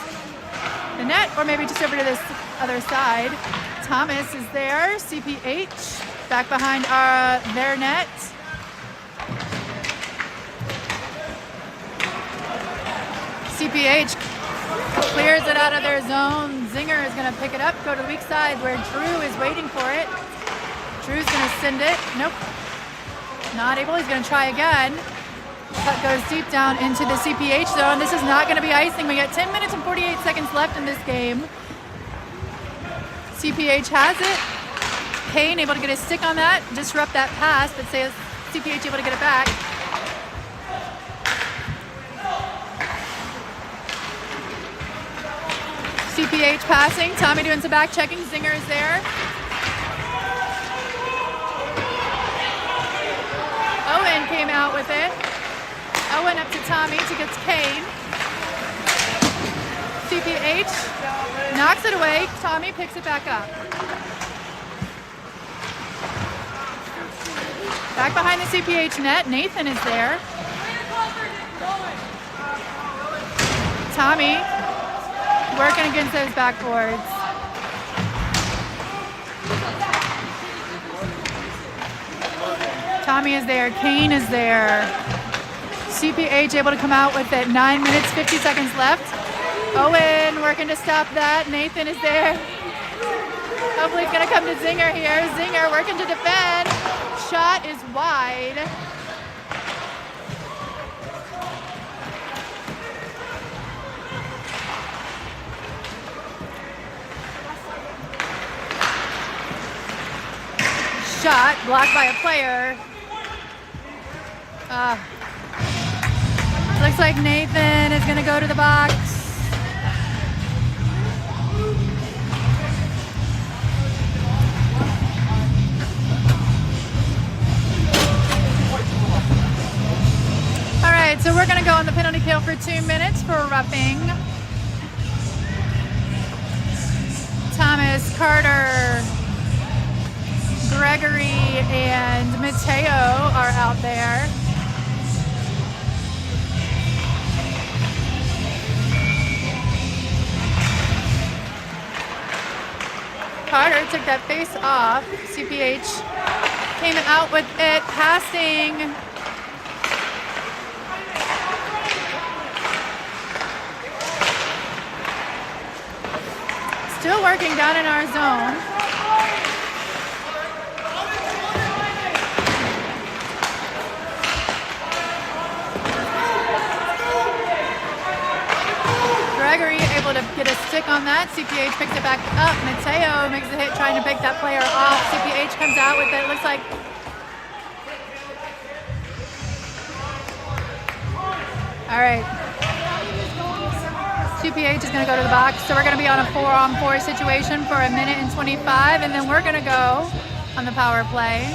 the net, or maybe just over to this other side. Thomas is there. CPH back behind their net. CPH clears it out of their zone. Zinger is going to pick it up, go to the weak side where Drew is waiting for it. Drew's going to send it. Nope. Not able. He's going to try again. Puck goes deep down into the CPH zone. This is not going to be icing. We got 10 minutes and 48 seconds left in this game. CPH has it. Kane able to get his stick on that, disrupt that pass, but says CPH able to get it back. CPH passing. Tommy doing some back checking. Zinger is there. Owen came out with it. Owen up to Tommy to get Kane. CPH knocks it away. Tommy picks it back up. Back behind the CPH net. Nathan is there. Tommy working against those backboards. Tommy is there. Kane is there. CPH able to come out with it. 9 minutes, 50 seconds left. Owen working to stop that. Nathan is there. Hopefully it's going to come to Zinger here. Zinger working to defend. Shot is wide. Shot blocked by a player. Looks like Nathan is going to go to the box. All right, so we're going to go on the penalty kill for 2 minutes for roughing. Thomas, Carter, Gregory, and Mateo are out there. Carter took that face off. CPH came out with it, passing. Still working down in our zone. Gregory able to get a stick on that. CPH picks it back up. Mateo makes a hit trying to pick that player off. CPH comes out with it. Looks like all right. CPH is going to go to the box. So we're going to be on a 4-on-4 situation for 1 minute and 25, and then we're going to go on the power play.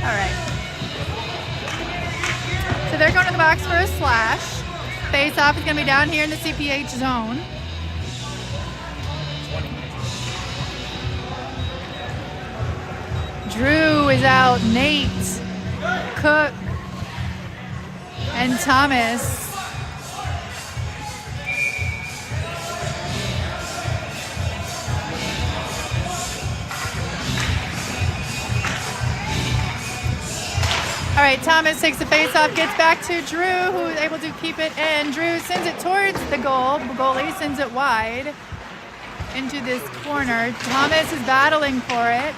All right. So they're going to the box for a slash. Face off is going to be down here in the CPH zone. Drew is out. Nate, Cook, and Thomas. All right, Thomas takes the face off, gets back to Drew, who is able to keep it in. Drew sends it towards the goal. The goalie sends it wide into this corner. Thomas is battling for it.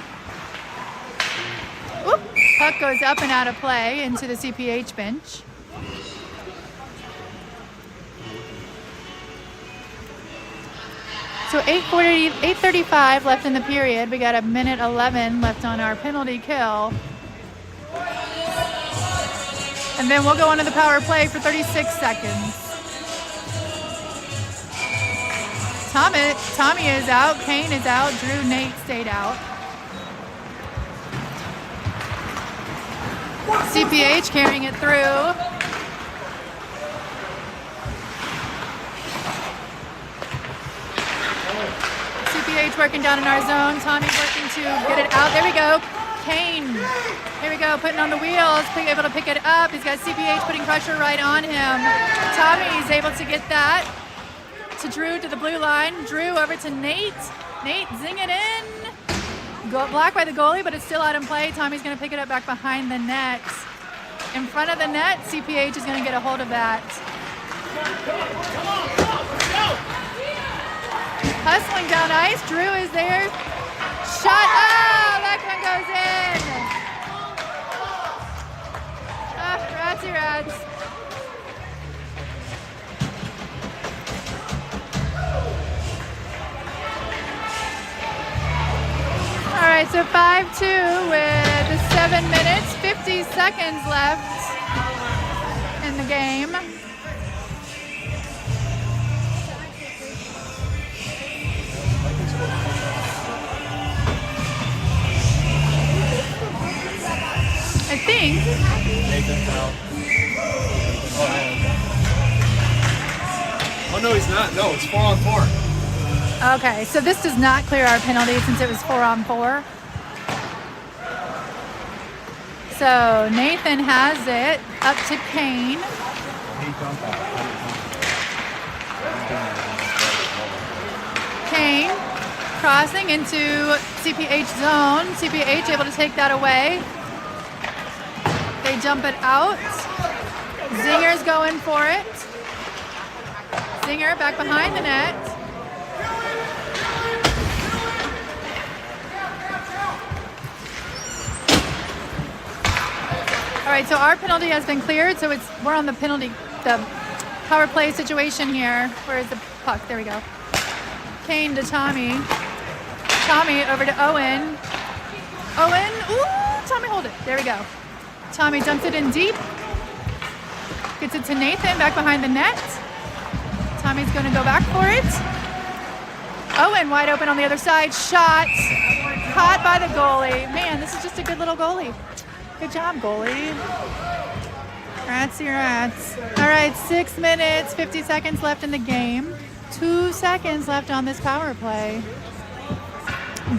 Oop, puck goes up and out of play into the CPH bench. So 8:35 left in the period. We got 1:11 left on our penalty kill. And then we'll go on to the power play for 36 seconds. Tommy is out, Kane is out, Drew, Nate stayed out. CPH carrying it through. CPH working down in our zone. Tommy working to get it out. There we go. Kane, here we go, putting on the wheels, able to pick it up. He's got CPH putting pressure right on him. Tommy's able to get that to Drew to the blue line. Drew over to Nate. Nate, zing it in. Blocked by the goalie, but it's still out in play. Tommy's going to pick it up back behind the net. In front of the net, CPH is going to get a hold of that. Hustling down ice, Drew is there. Shot, oh, that one goes in. Oh, ratsy rats. All right, so 5-2 with 7 minutes, 50 seconds left in the game. I think. Nathan's out. Oh no, he's not. No, it's 4-on-4. Okay, so this does not clear our penalty since it was 4-on-4. So Nathan has it up to Kane. Kane crossing into CPH zone. CPH able to take that away. They jump it out. Zinger's going for it. Zinger back behind the net. All right, so our penalty has been cleared, so we're on the power play situation here. Where is the puck? There we go. Kane to Tommy. Tommy over to Owen. Owen, ooh, Tommy hold it. There we go. Tommy dumps it in deep. Gets it to Nathan back behind the net. Tommy's going to go back for it. Owen wide open on the other side. Shot. Caught by the goalie. Man, this is just a good little goalie. Good job, goalie. Ratsy rats. All right, 6 minutes, 50 seconds left in the game. 2 seconds left on this power play.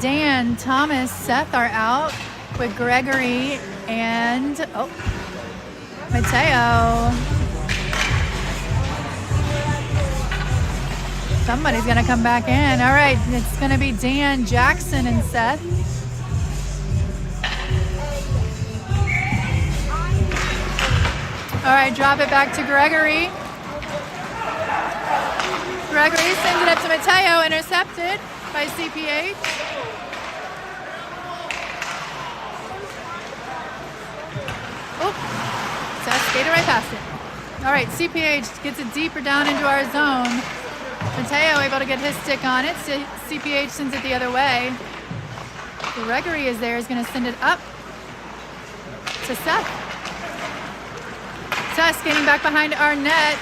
Dan, Thomas, Seth are out with Gregory and Mateo. Somebody's gonna come back in. All right, it's gonna be Dan, Jackson, and Seth. All right, drop it back to Gregory. Gregory sends it up to Mateo, intercepted by CPH. Oop, Seth skated right past it. All right, CPH gets it deeper down into our zone. Mateo able to get his stick on it. CPH sends it the other way. Gregory is there, is going to send it up to Seth. Seth skating back behind our net.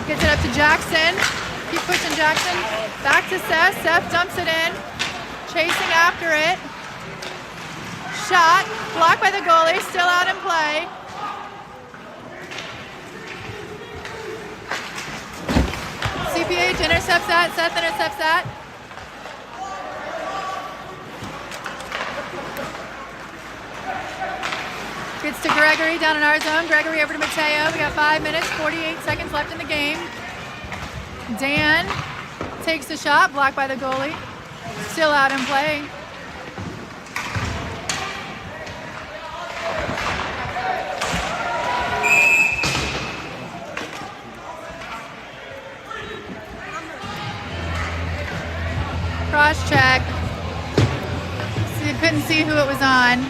Gets it up to Jackson. Keep pushing Jackson. Back to Seth. Seth dumps it in. Chasing after it. Shot. Blocked by the goalie. Still out in play. CPH intercepts that. Seth intercepts that. Gets to Gregory down in our zone. Gregory over to Mateo. We got 5 minutes, 48 seconds left in the game. Dan takes the shot, blocked by the goalie. Still out in play. Cross check. So you couldn't see who it was on.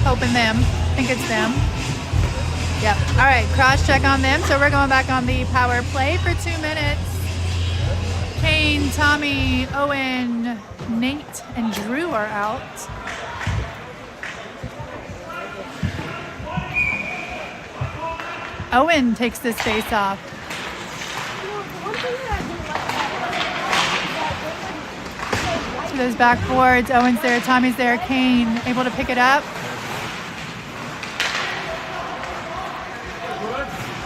Hoping them. I think it's them. Yep. All right, cross check on them. So we're going back on the power play for 2 minutes. Kane, Tommy, Owen, Nate, and Drew are out. Owen takes this face off. To those backboards. Owen's there, Tommy's there, Kane able to pick it up.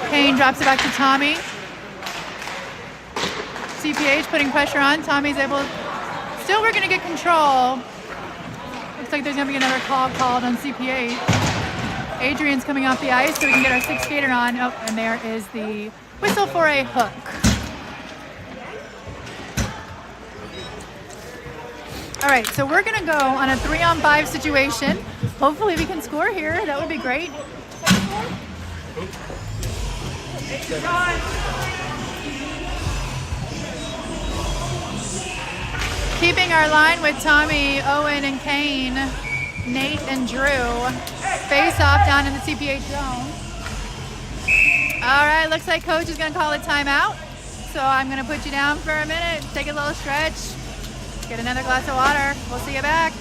Kane drops it back to Tommy. CPH putting pressure on. Tommy's able, still working to get control. Looks like there's gonna be another call called on CPH. Adrian's coming off the ice so we can get our sixth skater on. Oh, and there is the whistle for a hook. All right, so we're gonna go on a 3-on-5 situation. Hopefully we can score here. That would be great. Keeping our line with Tommy, Owen, and Kane, Nate, and Drew. Face off down in the CPH zone. All right, looks like coach is gonna call a timeout. So I'm gonna put you down for a minute, take a little stretch, get another glass of water. We'll see you back.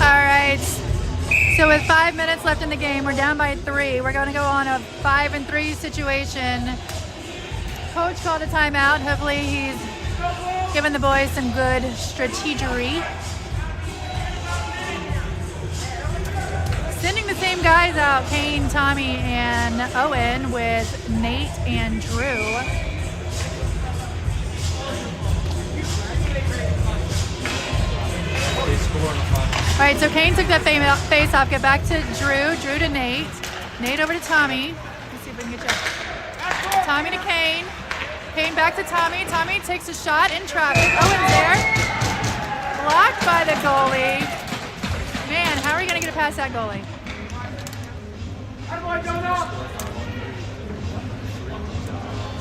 All right, so with 5 minutes left in the game, we're down by 3. We're gonna go on a 5-and-3 situation. Coach called a timeout. Hopefully he's giving the boys some good strategery. Sending the same guys out, Kane, Tommy, and Owen with Nate and Drew. All right, so Kane took that face off. Get back to Drew. Drew to Nate. Nate over to Tommy. Let's see if we can get you. Tommy to Kane. Kane back to Tommy. Tommy takes a shot in traffic. Owen's there. Blocked by the goalie. Man, how are you going to get it past that goalie?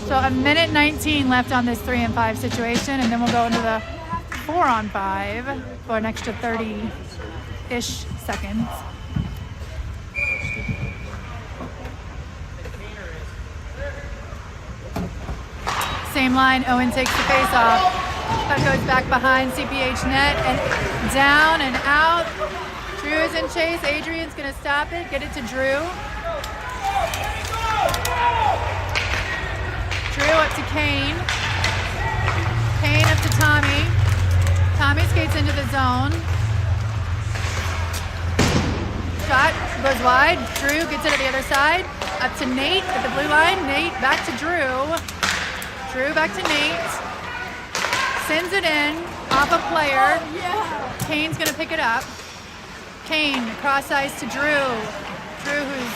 So a minute 19 left on this 3-and-5 situation, and then we'll go into the 4-on-5 for an extra 30-ish seconds. Same line, Owen takes the face off. Puck goes back behind CPH net and down and out. Drew is in chase. Adrian's gonna stop it, get it to Drew. Drew up to Kane. Kane up to Tommy. Tommy skates into the zone. Shot goes wide. Drew gets it to the other side. Up to Nate at the blue line. Nate back to Drew. Drew back to Nate. Sends it in off a player. Kane's gonna pick it up. Kane cross ice to Drew. Drew, who's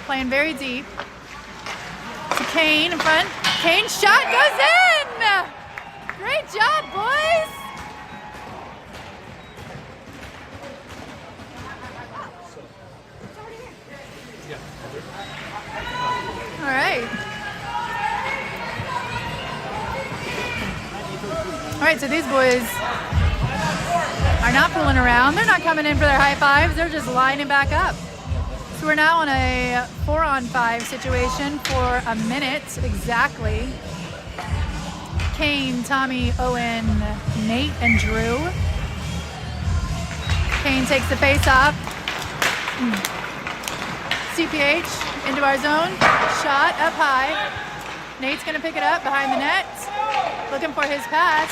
playing very deep. To Kane in front. Kane's shot goes in! Great job, boys! All right. All right, so these boys are not fooling around. They're not coming in for their high fives. They're just lining back up. So we're now on a 4-on-5 situation for a minute exactly. Kane, Tommy, Owen, Nate, and Drew. Kane takes the face off. CPH into our zone. Shot up high. Nate's gonna pick it up behind the net. Looking for his pass.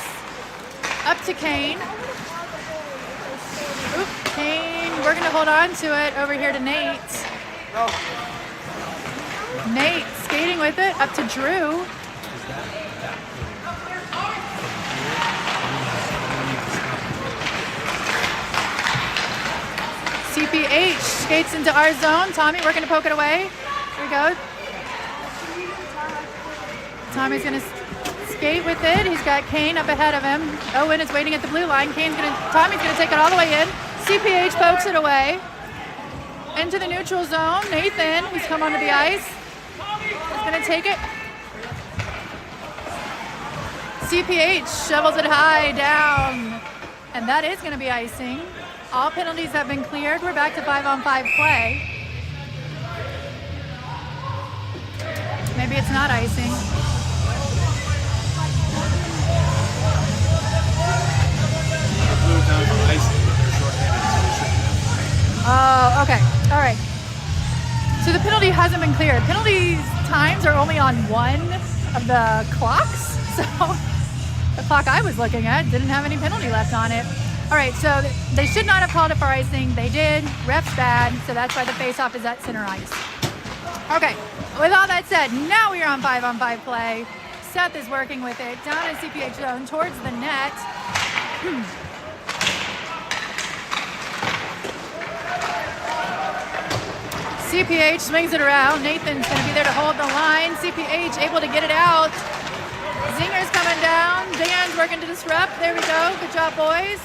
Up to Kane. Oop, Kane, we're gonna hold on to it over here to Nate. Nate skating with it up to Drew. CPH skates into our zone. Tommy, we're gonna poke it away. Here we go. Tommy's gonna skate with it. He's got Kane up ahead of him. Owen is waiting at the blue line. Tommy's gonna take it all the way in. CPH pokes it away. Into the neutral zone. Nathan, who's come onto the ice, is gonna take it. CPH shovels it high down. And that is gonna be icing. All penalties have been cleared. We're back to 5-on-5 play. Maybe it's not icing. Oh, okay. All right. So the penalty hasn't been cleared. Penalties times are only on one of the clocks. So the clock I was looking at didn't have any penalty left on it. All right, so they should not have called it for icing. They did. Ref's bad, so that's why the face-off is at center ice. Okay, with all that said, now we are on 5-on-5 play. Seth is working with it down in CPH zone towards the net. CPH swings it around. Nathan's going to be there to hold the line. CPH able to get it out. Zinger's coming down. Dan's working to disrupt. There we go. Good job, boys.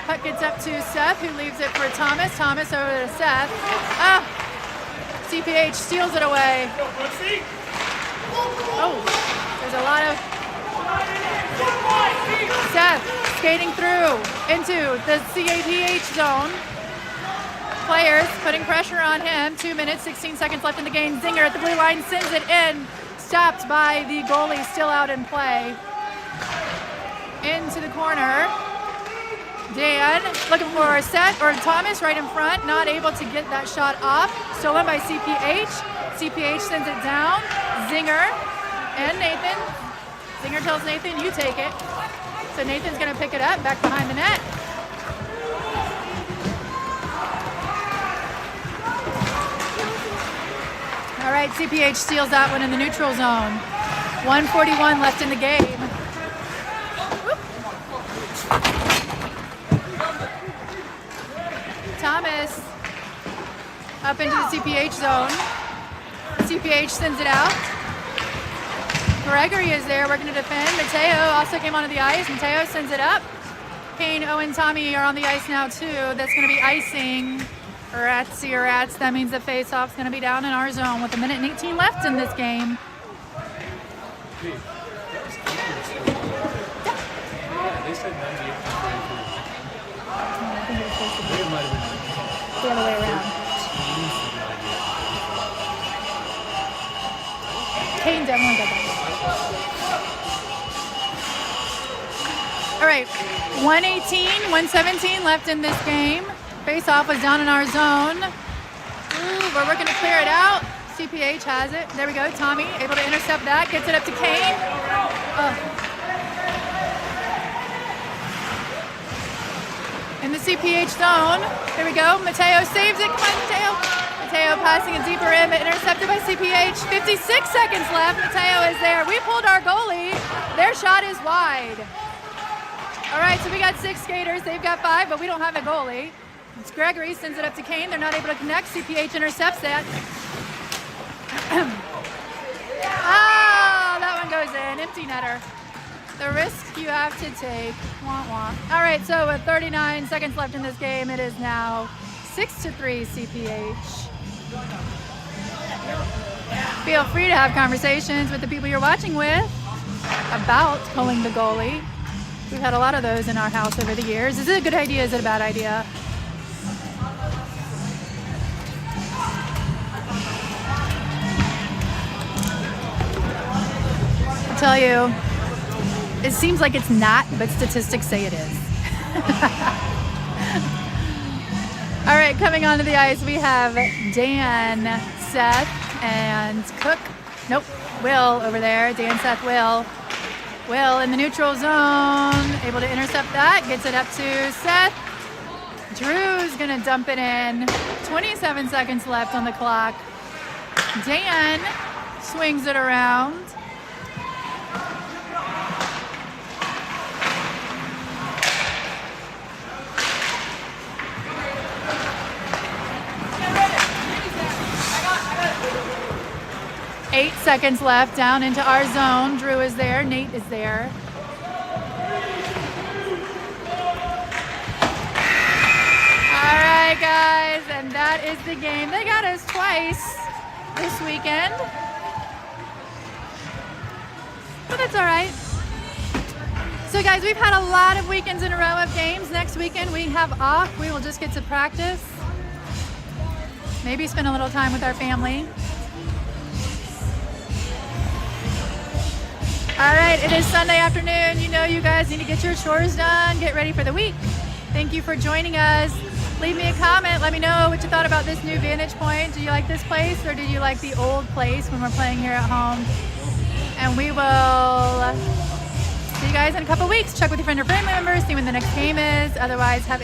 Puck gets up to Seth, who leaves it for Thomas. Thomas over to Seth. CPH steals it away. Oh, there's a lot of Seth skating through into the CPH zone. Players putting pressure on him. 2 minutes, 16 seconds left in the game. Zinger at the blue line sends it in. Stopped by the goalie, still out in play. Into the corner. Dan looking for Seth or Thomas right in front. Not able to get that shot off. Stolen by CPH. CPH sends it down. Zinger and Nathan. Zinger tells Nathan, you take it. So Nathan's going to pick it up back behind the net. All right, CPH steals that one in the neutral zone. 1:41 left in the game. Whoop. Thomas up into the CPH zone. CPH sends it out. Gregory is there working to defend. Mateo also came onto the ice. Mateo sends it up. Kane, Owen, Tommy are on the ice now too. That's going to be icing. Ratsy rats. That means the face-off's going to be down in our zone with 1 minute and 18 left in this game. They said 98 to 23. The other way around. Kane definitely got that. All right, 118, 117 left in this game. Face-off was down in our zone. Ooh, we're working to clear it out. CPH has it. There we go. Tommy able to intercept that. Gets it up to Kane. In the CPH zone. There we go. Mateo saves it. Come on, Mateo. Mateo passing it deeper in, but intercepted by CPH. 56 seconds left. Mateo is there. We pulled our goalie. Their shot is wide. All right, so we got 6 skaters. They've got 5, but we don't have a goalie. It's Gregory sends it up to Kane. They're not able to connect. CPH intercepts that. That one goes in. Empty netter. The risk you have to take. Wah, wah. All right, so with 39 seconds left in this game, it is now 6-3 CPH. Feel free to have conversations with the people you're watching with about pulling the goalie. We've had a lot of those in our house over the years. Is it a good idea? Is it a bad idea? I'll tell you, it seems like it's not, but statistics say it is. All right, coming onto the ice, we have Dan, Seth, and Cook. Nope, Will over there. Dan, Seth, Will. Will in the neutral zone, able to intercept that, gets it up to Seth. Drew's gonna dump it in. 27 seconds left on the clock. Dan swings it around. Eight seconds left down into our zone. Drew is there. Nate is there. All right, guys, and that is the game. They got us twice this weekend, but that's all right. So, guys, we've had a lot of weekends in a row of games. Next weekend we have off. We will just get to practice. Maybe spend a little time with our family. All right, it is Sunday afternoon. You know you guys need to get your chores done, get ready for the week. Thank you for joining us. Leave me a comment. Let me know what you thought about this new vantage point. Do you like this place or do you like the old place when we're playing here at home? And we will see you guys in a couple weeks. Check with your friend or family members, see when the next game is. Otherwise, have